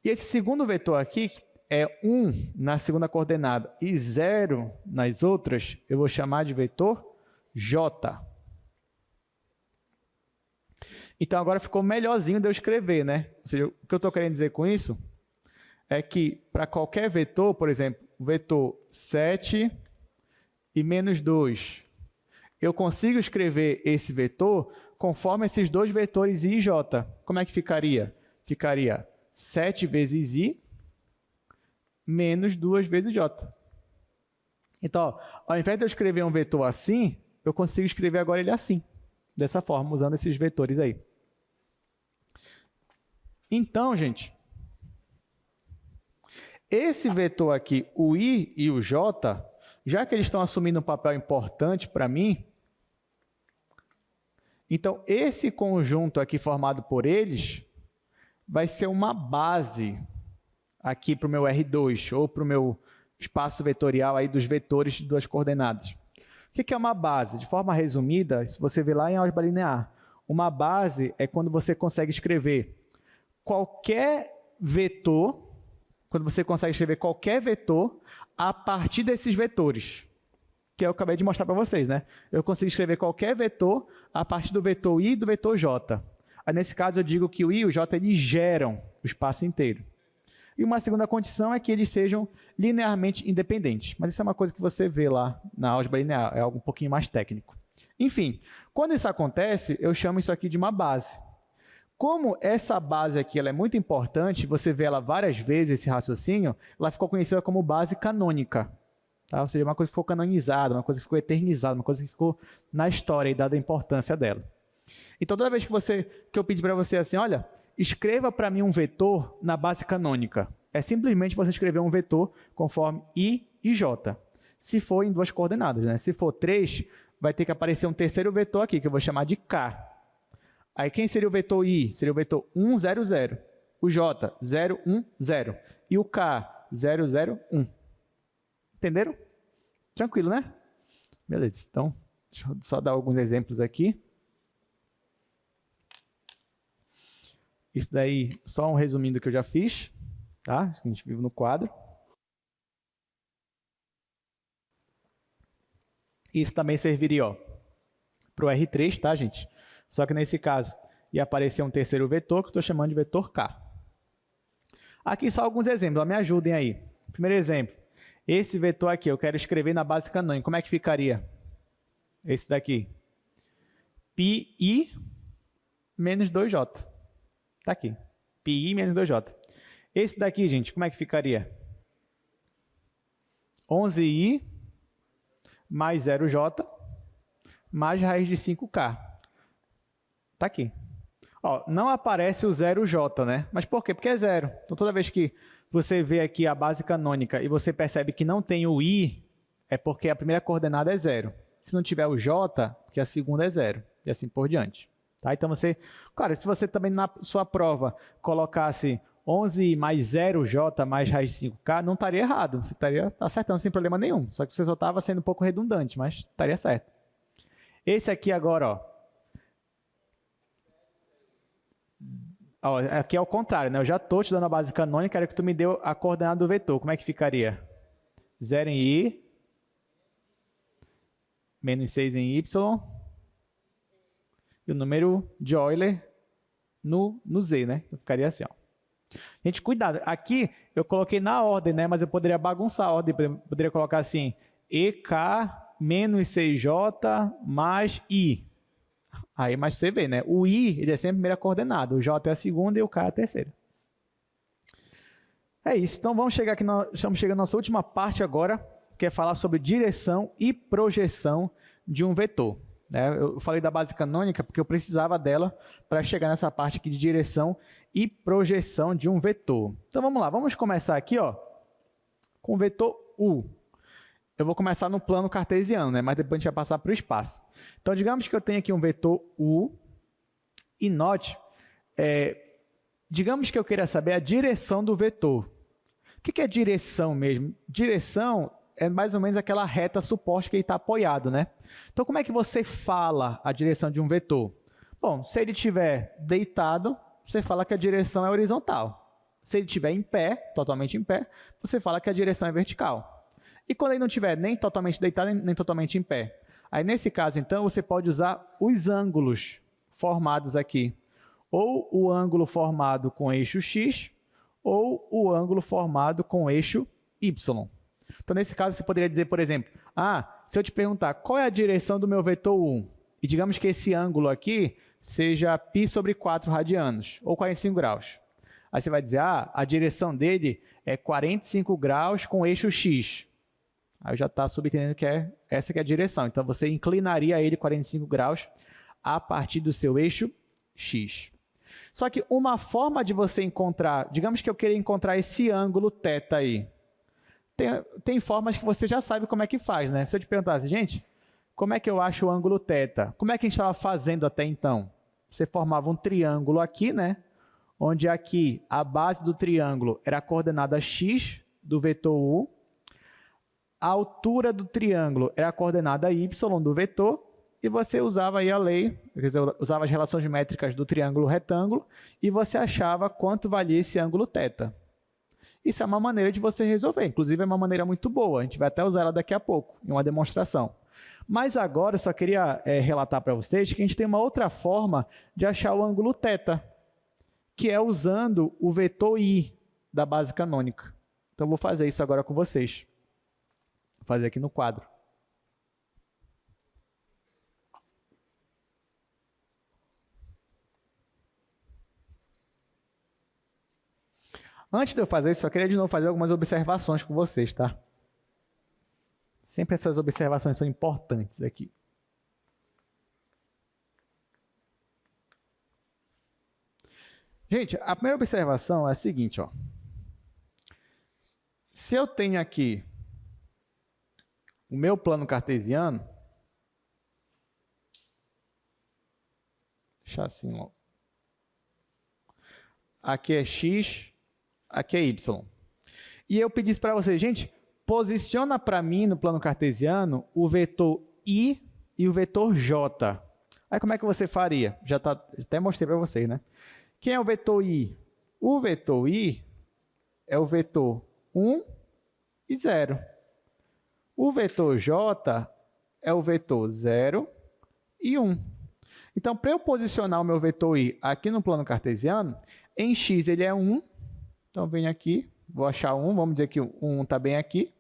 E esse segundo vetor aqui, que é 1 na segunda coordenada e 0 nas outras, eu vou chamar de vetor J. Então, agora ficou melhorzinho de eu escrever, né? Ou seja, o que eu estou querendo dizer com isso é que, para qualquer vetor, por exemplo, o vetor 7 e menos 2, eu consigo escrever esse vetor conforme esses dois vetores I e J. Como é que ficaria? Ficaria 7 vezes I menos 2 vezes J. Então, ó, ao invés de eu escrever um vetor assim, eu consigo escrever agora ele assim. Dessa forma, usando esses vetores aí. Então, gente, esse vetor aqui, o I e o J, já que eles estão assumindo um papel importante para mim, então esse conjunto aqui formado por eles vai ser uma base aqui para o meu R2, ou para o meu espaço vetorial aí dos vetores de duas coordenadas. O que é uma base? De forma resumida, se você vê lá em álgebra linear, uma base é quando você consegue escrever qualquer vetor, a partir desses vetores, que eu acabei de mostrar para vocês, né? Eu consigo escrever qualquer vetor a partir do vetor I e do vetor J. Aí, nesse caso, eu digo que o I e o J eles geram o espaço inteiro. E uma segunda condição é que eles sejam linearmente independentes. Mas isso é uma coisa que você vê lá na álgebra linear, é algo um pouquinho mais técnico. Enfim, quando isso acontece, eu chamo isso aqui de uma base. Como essa base aqui ela é muito importante, você vê ela várias vezes, esse raciocínio, ela ficou conhecida como base canônica. Tá? Ou seja, uma coisa que ficou canonizada, uma coisa que ficou eternizada, uma coisa que ficou na história e dada a importância dela. Então, toda vez que eu pedir para você assim, olha, escreva para mim um vetor na base canônica. É simplesmente você escrever um vetor conforme I e J. Se for em duas coordenadas, né? Se for 3, vai ter que aparecer um terceiro vetor aqui, que eu vou chamar de K. Aí quem seria o vetor I? Seria o vetor 1, 0, 0. O J, 0, 1, 0. E o K, 0, 0, 1. Entenderam? Tranquilo, né? Beleza, então, deixa eu só dar alguns exemplos aqui. Isso daí, só um resuminho do que eu já fiz, tá? A gente vive no quadro. Isso também serviria para o R3, tá, gente? Só que nesse caso, ia aparecer um terceiro vetor, que eu estou chamando de vetor K. Aqui só alguns exemplos, me ajudem aí. Primeiro exemplo, esse vetor aqui, eu quero escrever na base canônica. Como é que ficaria? Esse daqui. Pi menos 2J. Está aqui. Pi menos 2J. Esse daqui, gente, como é que ficaria? 11i mais 0J mais raiz de 5K. Está aqui. Ó, não aparece o 0J, né? Mas por quê? Porque é zero. Então, toda vez que você vê aqui a base canônica e você percebe que não tem o i, é porque a primeira coordenada é 0. Se não tiver o j, porque a segunda é 0. E assim por diante. Tá? Então, claro, se você também na sua prova colocasse 11 mais 0j mais raiz de 5k, não estaria errado. Você estaria acertando sem problema nenhum. Só que você só estava sendo um pouco redundante, mas estaria certo. Esse aqui agora, aqui é o contrário, né? Eu já estou te dando a base canônica, era que tu me deu a coordenada do vetor. Como é que ficaria? 0 em i, menos 6 em y, e o número de Euler no z, né? Então, ficaria assim, ó. Gente, cuidado. Aqui eu coloquei na ordem, né? Mas eu poderia bagunçar a ordem. Poderia colocar assim, EK menos 6J mais I. Aí, mas você vê, né? O I ele é sempre a primeira coordenada, o J é a segunda e o K é a terceira. É isso. Então, vamos chegar aqui, estamos chegando à nossa última parte agora, que é falar sobre direção e projeção de um vetor. Eu falei da base canônica porque eu precisava dela para chegar nessa parte aqui de direção e projeção de um vetor. Então, vamos lá. Vamos começar aqui com o vetor U. Eu vou começar no plano cartesiano, né? Mas depois a gente vai passar para o espaço. Então, digamos que eu tenho aqui um vetor U e note, digamos que eu queira saber a direção do vetor. O que é direção mesmo? Direção é mais ou menos aquela reta suposta que ele está apoiado, né? Então, como é que você fala a direção de um vetor? Bom, se ele estiver deitado, você fala que a direção é horizontal. Se ele estiver em pé, totalmente em pé, você fala que a direção é vertical. E quando ele não estiver nem totalmente deitado, nem totalmente em pé? Aí, nesse caso, então, você pode usar os ângulos formados aqui. Ou o ângulo formado com eixo X, ou o ângulo formado com eixo Y. Então, nesse caso, você poderia dizer, por exemplo, se eu te perguntar qual é a direção do meu vetor 1, e digamos que esse ângulo aqui seja π sobre 4 radianos, ou 45 graus. Aí você vai dizer, a direção dele é 45 graus com eixo X. Aí já está subentendendo que essa que é a direção. Então, você inclinaria ele 45 graus a partir do seu eixo X. Só que uma forma de você encontrar, digamos que eu queria encontrar esse ângulo θ aí. Tem formas que você já sabe como é que faz, né? Se eu te perguntasse, gente, como é que eu acho o ângulo θ? Como é que a gente estava fazendo até então? Você formava um triângulo aqui, né? Onde aqui a base do triângulo era a coordenada x do vetor u, a altura do triângulo era a coordenada y do vetor, e você usava aí a lei, quer dizer, usava as relações métricas do triângulo retângulo, e você achava quanto valia esse ângulo θ. Isso é uma maneira de você resolver, inclusive é uma maneira muito boa, a gente vai até usar ela daqui a pouco, em uma demonstração. Mas agora eu só queria relatar para vocês que a gente tem uma outra forma de achar o ângulo θ, que é usando o vetor i da base canônica. Então eu vou fazer isso agora com vocês. Vou fazer aqui no quadro. Antes de eu fazer isso, só queria de novo fazer algumas observações com vocês, tá? Sempre essas observações são importantes aqui. Gente, a primeira observação é a seguinte, ó. Se eu tenho aqui o meu plano cartesiano, deixar assim logo. Aqui é x, aqui é y. E eu pedisse para vocês, gente, posiciona para mim no plano cartesiano o vetor i e o vetor j. Aí como é que você faria? Até mostrei para vocês, né? Quem é o vetor i? O vetor i é o vetor 1 e 0. O vetor j é o vetor 0 e 1. Então, para eu posicionar o meu vetor i aqui no plano cartesiano, em x ele é 1. Então, venho aqui, vou achar 1, vamos dizer que o 1 está bem aqui.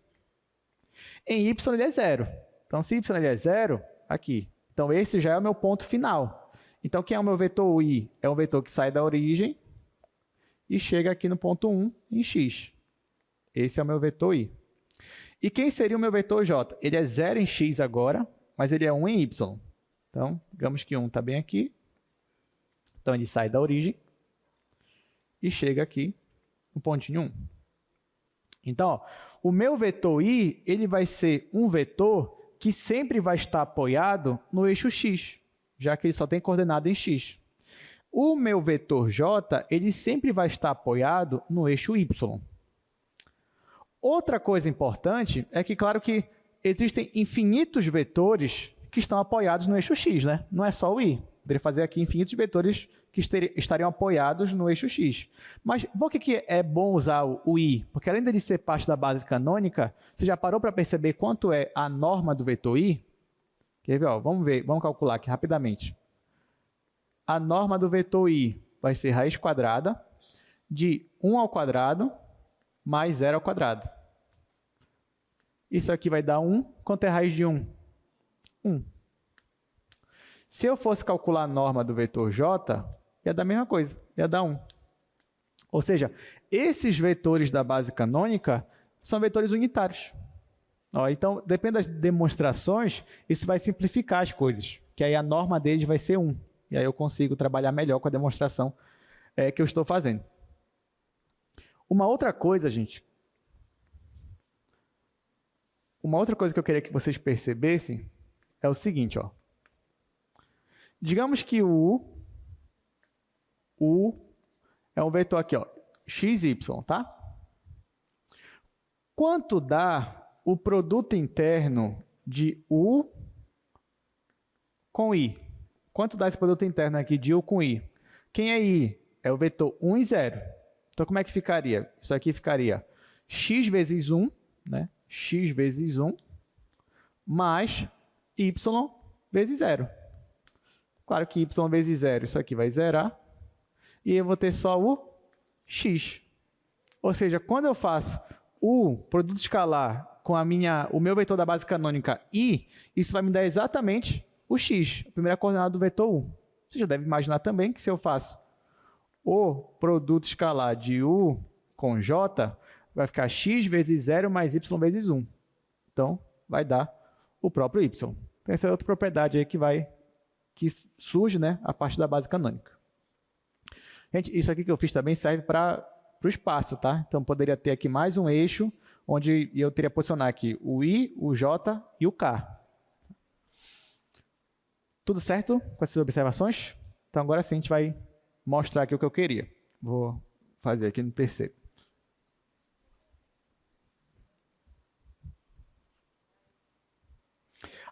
Em y ele é 0. Então, se y ele é 0, aqui. Então, esse já é o meu ponto final. Então, quem é o meu vetor i? É um vetor que sai da origem e chega aqui no ponto 1 em x. Esse é o meu vetor i. E quem seria o meu vetor j? Ele é 0 em x agora, mas ele é 1 em y. Então, digamos que 1 está bem aqui. Então, ele sai da origem e chega aqui no pontinho 1. Então, ó, o meu vetor i ele vai ser um vetor que sempre vai estar apoiado no eixo x, já que ele só tem coordenada em x. O meu vetor j ele sempre vai estar apoiado no eixo y. Outra coisa importante é que, claro que existem infinitos vetores que estão apoiados no eixo x, né? Não é só o i. Poderia fazer aqui infinitos vetores que estariam apoiados no eixo x. Mas por que é bom usar o i? Porque além de ser parte da base canônica, você já parou para perceber quanto é a norma do vetor i? Quer ver? Ó, vamos calcular aqui rapidamente. A norma do vetor i vai ser raiz quadrada de 1 ao quadrado mais 0 ao quadrado. Isso aqui vai dar 1. Quanto é a raiz de 1? 1. Se eu fosse calcular a norma do vetor j, ia dar a mesma coisa, ia dar 1. Ou seja, esses vetores da base canônica são vetores unitários. Ó, então, depende das demonstrações, isso vai simplificar as coisas, que aí a norma deles vai ser 1. E aí eu consigo trabalhar melhor com a demonstração que eu estou fazendo. Uma outra coisa, gente, que eu queria que vocês percebessem é o seguinte, ó. Digamos que o U é um vetor aqui, ó, xy, tá? Quanto dá o produto interno de U com I? Quanto dá esse produto interno aqui de U com I? Quem é I? É o vetor 1 e 0. Então, como é que ficaria? Isso aqui ficaria x vezes 1, né? X vezes 1, mais y vezes 0. Claro que y vezes 0, isso aqui vai zerar. E eu vou ter só o x. Ou seja, quando eu faço o produto escalar com o meu vetor da base canônica i, isso vai me dar exatamente o x, a primeira coordenada do vetor u. Você já deve imaginar também que se eu faço o produto escalar de u com j, vai ficar x vezes 0 mais y vezes 1. Então, vai dar o próprio y. Então, essa é outra propriedade aí que surge, né, a partir da base canônica. Gente, isso aqui que eu fiz também serve para o espaço, tá? Então, poderia ter aqui mais um eixo, onde eu teria posicionar aqui o I, o J e o K. Tudo certo com essas observações? Então, agora sim, a gente vai mostrar aqui o que eu queria. Vou fazer aqui no terceiro.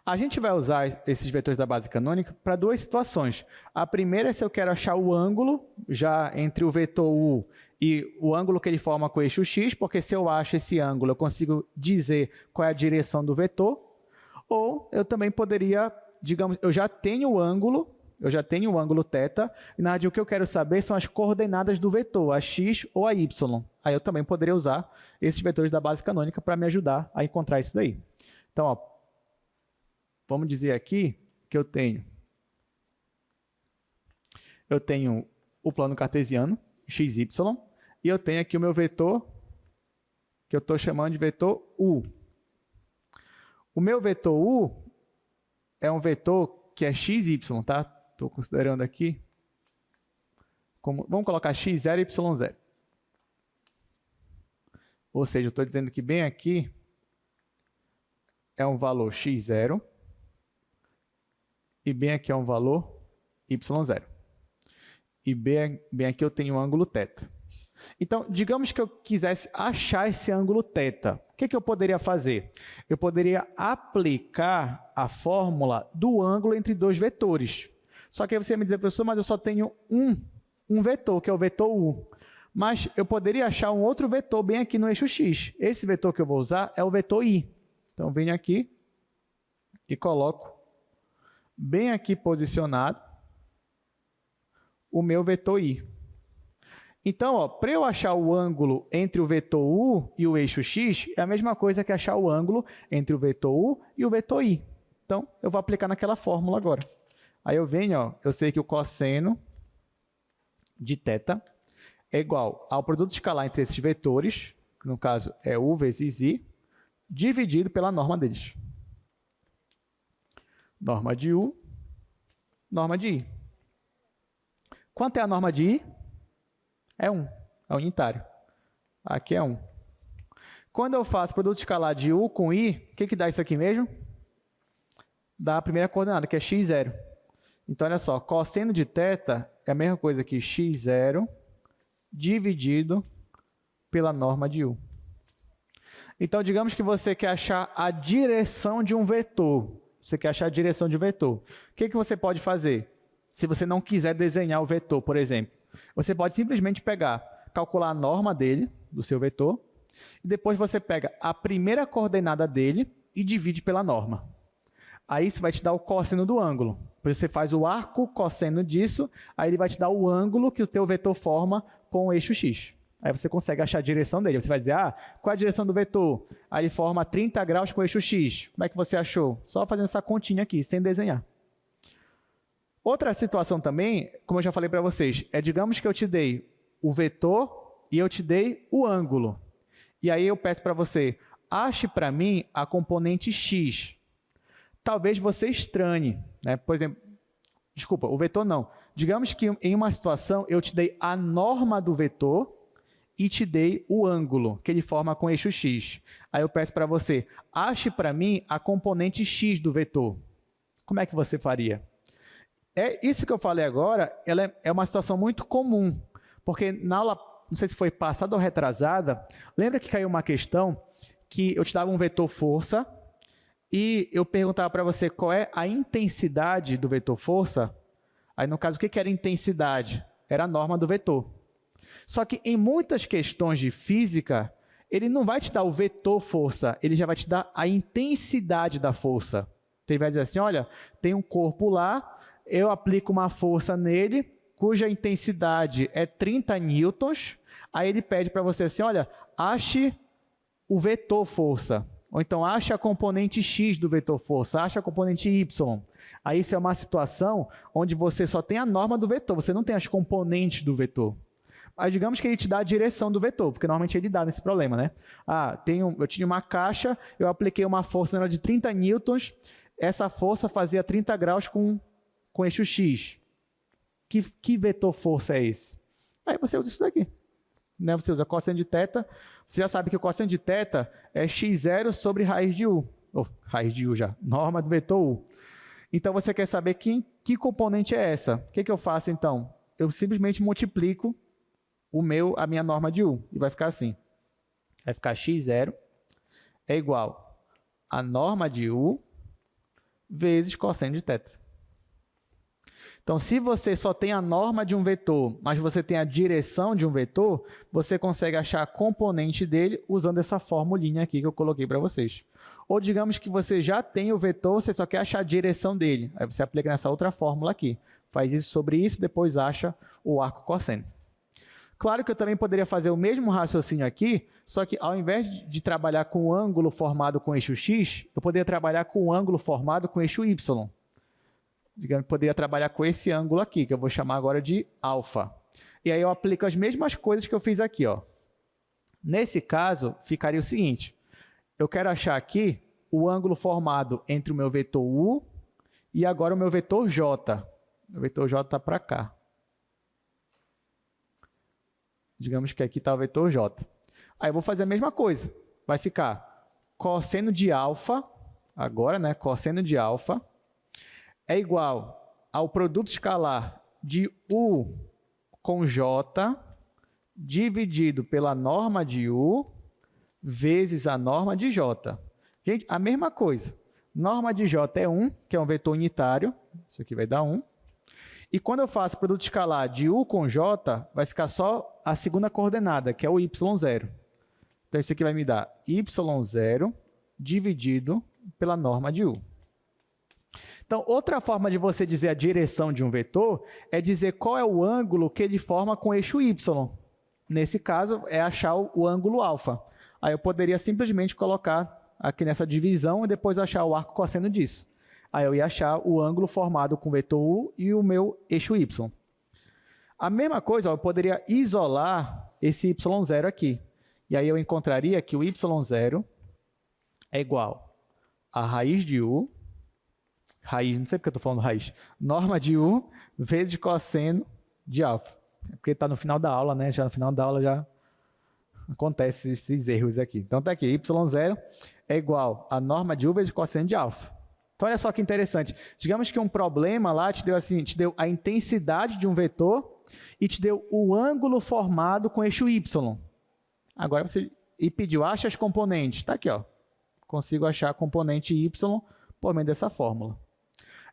A gente vai usar esses vetores da base canônica para duas situações. A primeira é se eu quero achar o ângulo já entre o vetor U e o ângulo que ele forma com o eixo X, porque se eu acho esse ângulo, eu consigo dizer qual é a direção do vetor. Ou eu também poderia, digamos, eu já tenho o ângulo θ, e na verdade o que eu quero saber são as coordenadas do vetor, a x ou a y. Aí eu também poderia usar esses vetores da base canônica para me ajudar a encontrar isso daí. Então, ó, vamos dizer aqui que eu tenho o plano cartesiano, x, y, e eu tenho aqui o meu vetor, que eu estou chamando de vetor U. O meu vetor U é um vetor que é x, y, tá? Estou considerando aqui, vamos colocar x0 e y0. Ou seja, eu estou dizendo que bem aqui é um valor x0 e bem aqui é um valor y0. E bem aqui eu tenho um ângulo θ. Então, digamos que eu quisesse achar esse ângulo θ. O que eu poderia fazer? Eu poderia aplicar a fórmula do ângulo entre dois vetores. Só que aí você ia me dizer, professor, mas eu só tenho um vetor, que é o vetor U. Mas eu poderia achar um outro vetor bem aqui no eixo X. Esse vetor que eu vou usar é o vetor I. Então, eu venho aqui e coloco bem aqui posicionado o meu vetor I. Então, para eu achar o ângulo entre o vetor U e o eixo X, é a mesma coisa que achar o ângulo entre o vetor U e o vetor I. Então, eu vou aplicar naquela fórmula agora. Aí eu venho, ó, eu sei que o cosseno de θ é igual ao produto escalar entre esses vetores, que no caso é U vezes I, dividido pela norma deles. Norma de U, norma de I. Quanto é a norma de I? É 1, é unitário. Aqui é 1. Quando eu faço produto escalar de U com I, o que dá isso aqui mesmo? Dá a primeira coordenada, que é x0. Então, olha só, cosseno de θ é a mesma coisa que x0 dividido pela norma de U. Então, digamos que você quer achar a direção de um vetor. Você quer achar a direção de um vetor. O que você pode fazer? Se você não quiser desenhar o vetor, por exemplo, você pode simplesmente calcular a norma dele, do seu vetor, e depois você pega a primeira coordenada dele e divide pela norma. Aí isso vai te dar o cosseno do ângulo. Depois você faz o arco cosseno disso, aí ele vai te dar o ângulo que o teu vetor forma com o eixo X. Aí você consegue achar a direção dele. Você vai dizer, qual é a direção do vetor? Aí ele forma 30 graus com o eixo X. Como é que você achou? Só fazendo essa continha aqui, sem desenhar. Outra situação também, como eu já falei para vocês, digamos que eu te dei o vetor e eu te dei o ângulo. E aí eu peço para você, ache para mim a componente X. Talvez você estranhe, né? Por exemplo, desculpa, o vetor não. Digamos que em uma situação eu te dei a norma do vetor e te dei o ângulo que ele forma com o eixo X. Aí eu peço para você, ache para mim a componente X do vetor. Como é que você faria? Isso que eu falei agora, ela é uma situação muito comum, porque na aula, não sei se foi passada ou retrasada, lembra que caiu uma questão que eu te dava um vetor força e eu perguntava para você qual é a intensidade do vetor força. Aí, no caso, o que era intensidade? Era a norma do vetor. Só que em muitas questões de física, ele não vai te dar o vetor força, ele já vai te dar a intensidade da força. Então, ele vai dizer assim, olha, tem um corpo lá, eu aplico uma força nele, cuja intensidade é 30 newtons, aí ele pede para você assim, olha, ache o vetor força, ou então ache a componente X do vetor força, ache a componente Y. Aí isso é uma situação onde você só tem a norma do vetor, você não tem as componentes do vetor. Aí digamos que ele te dá a direção do vetor, porque normalmente ele dá nesse problema, né? Eu tinha uma caixa, eu apliquei uma força nela de 30 newtons, essa força fazia 30 graus com eixo X. Que vetor força é esse? Aí você usa isso daqui. Né? Você usa cosseno de θ. Você já sabe que o cosseno de θ é x0 sobre raiz de u. Ou raiz de u já. Norma do vetor u. Então, você quer saber que componente é essa. O que eu faço, então? Eu simplesmente multiplico a minha norma de u. E vai ficar assim. Vai ficar x0 é igual a norma de u vezes cosseno de θ. Então, se você só tem a norma de um vetor, mas você tem a direção de um vetor, você consegue achar a componente dele usando essa formulinha aqui que eu coloquei para vocês. Ou digamos que você já tem o vetor, você só quer achar a direção dele. Aí você aplica nessa outra fórmula aqui. Faz isso sobre isso, depois acha o arco cosseno. Claro que eu também poderia fazer o mesmo raciocínio aqui, só que ao invés de trabalhar com o ângulo formado com eixo x, eu poderia trabalhar com o ângulo formado com eixo y. Digamos que poderia trabalhar com esse ângulo aqui, que eu vou chamar agora de alfa. E aí eu aplico as mesmas coisas que eu fiz aqui. Ó. Nesse caso, ficaria o seguinte. Eu quero achar aqui o ângulo formado entre o meu vetor u e agora o meu vetor j. O vetor j está para cá. Digamos que aqui está o vetor j. Aí eu vou fazer a mesma coisa. Vai ficar cosseno de alfa, agora, né? Cosseno de alfa é igual ao produto escalar de u com j dividido pela norma de u vezes a norma de j. Gente, a mesma coisa. Norma de j é 1, que é um vetor unitário. Isso aqui vai dar 1. E quando eu faço produto escalar de u com j, vai ficar só a segunda coordenada, que é o y0. Então, isso aqui vai me dar y0 dividido pela norma de u. Então, outra forma de você dizer a direção de um vetor é dizer qual é o ângulo que ele forma com o eixo y. Nesse caso, é achar o ângulo alfa. Aí eu poderia simplesmente colocar aqui nessa divisão e depois achar o arco cosseno disso. Aí eu ia achar o ângulo formado com o vetor u e o meu eixo y. A mesma coisa, ó, eu poderia isolar esse y0 aqui. E aí eu encontraria que o y0 é igual a raiz de u, não sei porque eu estou falando raiz, norma de u vezes cosseno de alfa. É porque está no final da aula, né? Já no final da aula já acontece esses erros aqui. Então está aqui, y0 é igual a norma de u vezes cosseno de alfa. Então olha só que interessante. Digamos que um problema lá te deu a intensidade de um vetor e te deu o ângulo formado com eixo y. Agora você pediu, acha as componentes. Está aqui, ó. Consigo achar a componente y por meio dessa fórmula.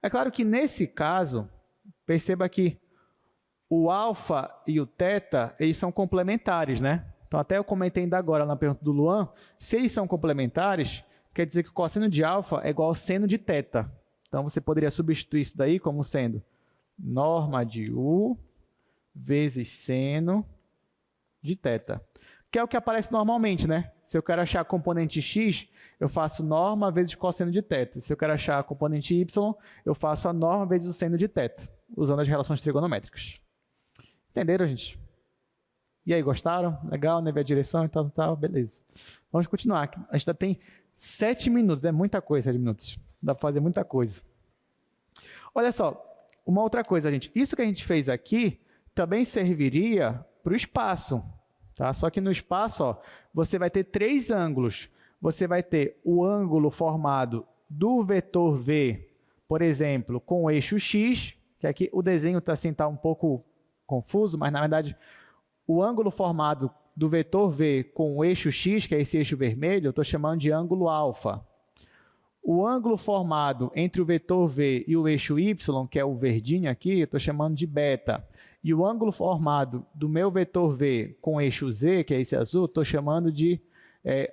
É claro que nesse caso, perceba que o alfa e o θ, eles são complementares, né? Então até eu comentei ainda agora na pergunta do Luan, se eles são complementares, quer dizer que o cosseno de alfa é igual ao seno de θ. Então você poderia substituir isso daí como sendo norma de u vezes seno de θ. Que é o que aparece normalmente, né? Se eu quero achar a componente x, eu faço norma vezes cosseno de θ. Se eu quero achar a componente y, eu faço a norma vezes o seno de θ, usando as relações trigonométricas. Entenderam, gente? E aí, gostaram? Legal, né? Ver a direção e tal, beleza. Vamos continuar. A gente ainda tem 7 minutos, é muita coisa, 7 minutos. Dá para fazer muita coisa. Olha só, uma outra coisa, gente. Isso que a gente fez aqui também serviria para o espaço. Tá? Só que no espaço, ó, você vai ter 3 ângulos. Você vai ter o ângulo formado do vetor v, por exemplo, com o eixo x, que aqui o desenho tá um pouco confuso, mas na verdade o ângulo formado do vetor v com o eixo x, que é esse eixo vermelho, eu estou chamando de ângulo alfa. O ângulo formado entre o vetor v e o eixo y, que é o verdinho aqui, eu estou chamando de beta. E o ângulo formado do meu vetor v com o eixo z, que é esse azul, estou chamando de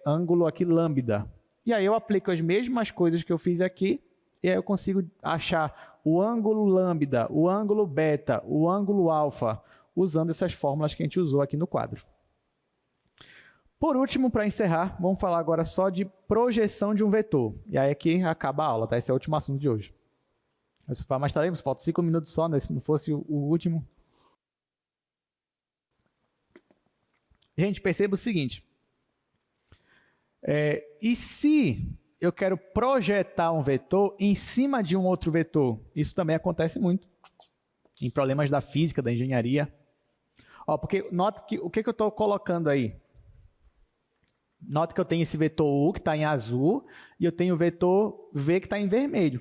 ângulo aqui lambda. E aí eu aplico as mesmas coisas que eu fiz aqui, e aí eu consigo achar o ângulo lambda, o ângulo beta, o ângulo alfa, usando essas fórmulas que a gente usou aqui no quadro. Por último, para encerrar, vamos falar agora só de projeção de um vetor. E aí aqui acaba a aula, tá? Esse é o último assunto de hoje. Mas estaremos, faltam 5 minutos só, né? Se não fosse o último. Gente, perceba o seguinte. E se eu quero projetar um vetor em cima de um outro vetor? Isso também acontece muito em problemas da física, da engenharia. Ó, porque nota que o que eu estou colocando aí? Nota que eu tenho esse vetor U que está em azul e eu tenho o vetor V que está em vermelho.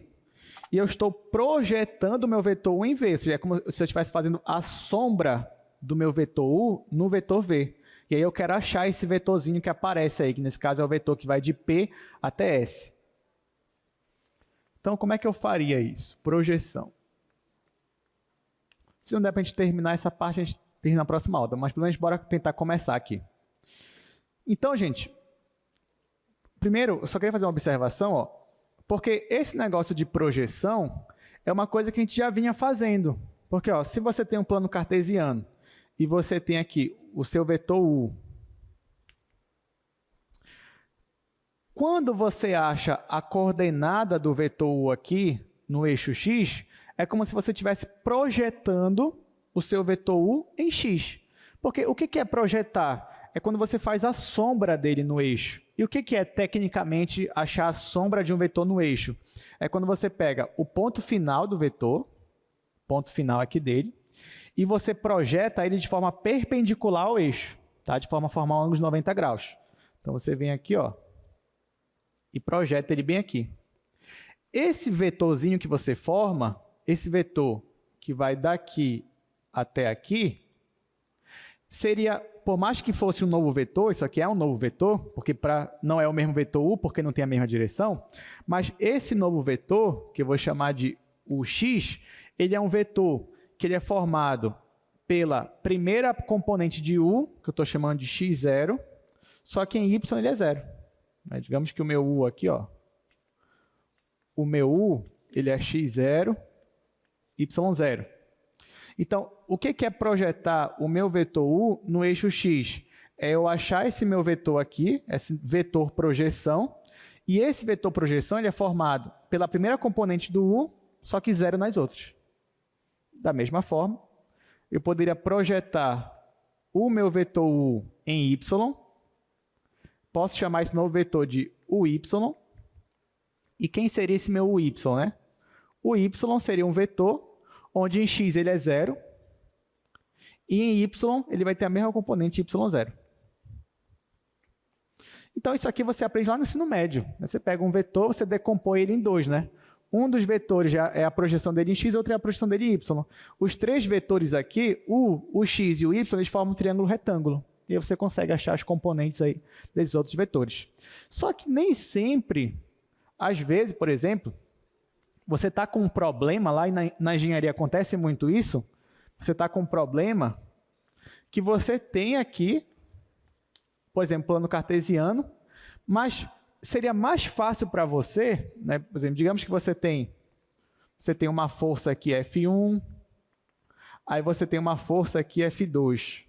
E eu estou projetando o meu vetor U em V, ou seja, é como se eu estivesse fazendo a sombra do meu vetor U no vetor V. E aí eu quero achar esse vetorzinho que aparece aí, que nesse caso é o vetor que vai de P até S. Então, como é que eu faria isso? Projeção. Se não der para a gente terminar essa parte, a gente termina na próxima aula, mas pelo menos bora tentar começar aqui. Então, gente, primeiro, eu só queria fazer uma observação, ó, porque esse negócio de projeção é uma coisa que a gente já vinha fazendo. Porque, ó, se você tem um plano cartesiano e você tem aqui o seu vetor U, quando você acha a coordenada do vetor U aqui no eixo X, é como se você estivesse projetando o seu vetor U em X. Porque o que é projetar? É quando você faz a sombra dele no eixo. E o que é, tecnicamente, achar a sombra de um vetor no eixo? É quando você pega o ponto final do vetor, ponto final aqui dele, e você projeta ele de forma perpendicular ao eixo, tá? De forma a formar um ângulo de 90 graus. Então, você vem aqui, ó, e projeta ele bem aqui. Esse vetorzinho que você forma, esse vetor que vai daqui até aqui, seria, por mais que fosse um novo vetor, isso aqui é um novo vetor, porque não é o mesmo vetor U, porque não tem a mesma direção, mas esse novo vetor, que eu vou chamar de UX, ele é um vetor que ele é formado pela primeira componente de U, que eu estou chamando de x0, só que em y ele é zero. Digamos que o meu U aqui, ó, o meu U ele é x0, y0. Então, o que é projetar o meu vetor U no eixo X? É eu achar esse meu vetor aqui, esse vetor projeção, e esse vetor projeção ele é formado pela primeira componente do U, só que zero nas outras. Da mesma forma, eu poderia projetar o meu vetor U em Y, posso chamar esse novo vetor de UY, e quem seria esse meu UY, né? O Y seria um vetor onde em x ele é zero, e em y ele vai ter a mesma componente y0. Então, isso aqui você aprende lá no ensino médio. Você pega um vetor, você decompõe ele em dois, né? Um dos vetores é a projeção dele em x, outro é a projeção dele em y. Os três vetores aqui, o x e o y, eles formam um triângulo retângulo. E aí você consegue achar as componentes aí desses outros vetores. Só que nem sempre, às vezes, por exemplo, você está com um problema lá, e na engenharia acontece muito isso, você está com um problema que você tem aqui, por exemplo, plano cartesiano, mas seria mais fácil para você, né? Por exemplo, digamos que você tem uma força aqui F1, aí você tem uma força aqui F2.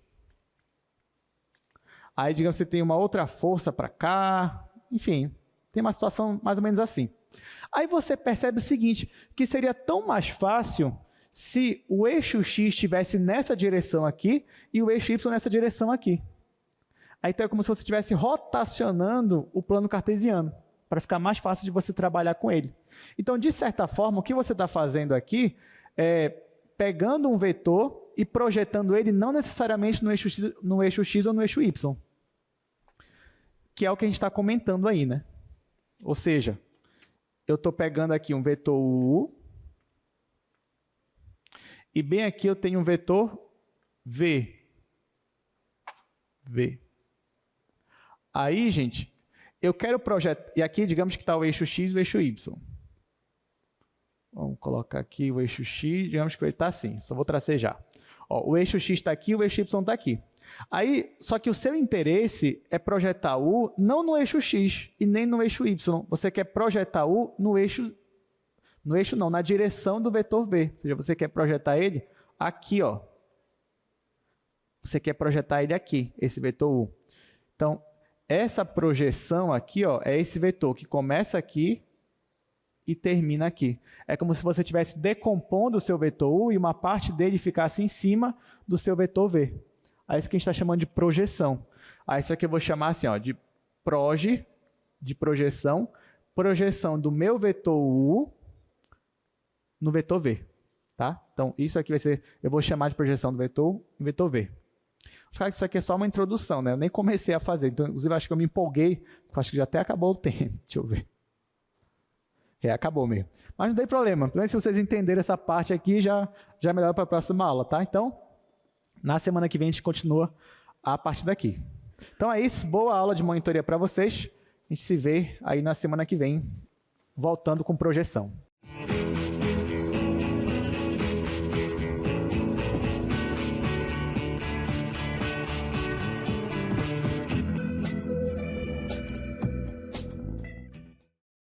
Aí, digamos que você tem uma outra força para cá, enfim, tem uma situação mais ou menos assim. Aí você percebe o seguinte, que seria tão mais fácil se o eixo X estivesse nessa direção aqui e o eixo Y nessa direção aqui. Aí então é como se você estivesse rotacionando o plano cartesiano, para ficar mais fácil de você trabalhar com ele. Então, de certa forma, o que você está fazendo aqui é pegando um vetor e projetando ele não necessariamente no eixo X ou no eixo Y, que é o que a gente está comentando aí, né? Ou seja, eu estou pegando aqui um vetor U, e bem aqui eu tenho um vetor V. Aí, gente, eu quero projetar... E aqui, digamos que está o eixo X e o eixo Y. Vamos colocar aqui o eixo X, digamos que ele está assim, só vou tracejar. Ó, o eixo X está aqui, o eixo Y está aqui. Aí, só que o seu interesse é projetar U não no eixo X e nem no eixo Y. Você quer projetar U na direção do vetor V. Ou seja, você quer projetar ele aqui, ó. Você quer projetar ele aqui, esse vetor U. Então, essa projeção aqui, ó, é esse vetor que começa aqui e termina aqui. É como se você estivesse decompondo o seu vetor U e uma parte dele ficasse em cima do seu vetor V. Aí isso que a gente está chamando de projeção. Aí isso aqui eu vou chamar assim, ó, de projeção do meu vetor U no vetor V. Tá? Então, isso aqui vai ser, eu vou chamar de projeção do vetor U em vetor V. Sabe que isso aqui é só uma introdução, né? Eu nem comecei a fazer. Então, inclusive, acho que eu me empolguei. Acho que já até acabou o tempo. Deixa eu ver. Acabou mesmo. Mas não tem problema. Pelo menos se vocês entenderem essa parte aqui, já é melhor para a próxima aula, tá? Então, na semana que vem a gente continua a partir daqui. Então é isso. Boa aula de monitoria para vocês. A gente se vê aí na semana que vem, voltando com projeção.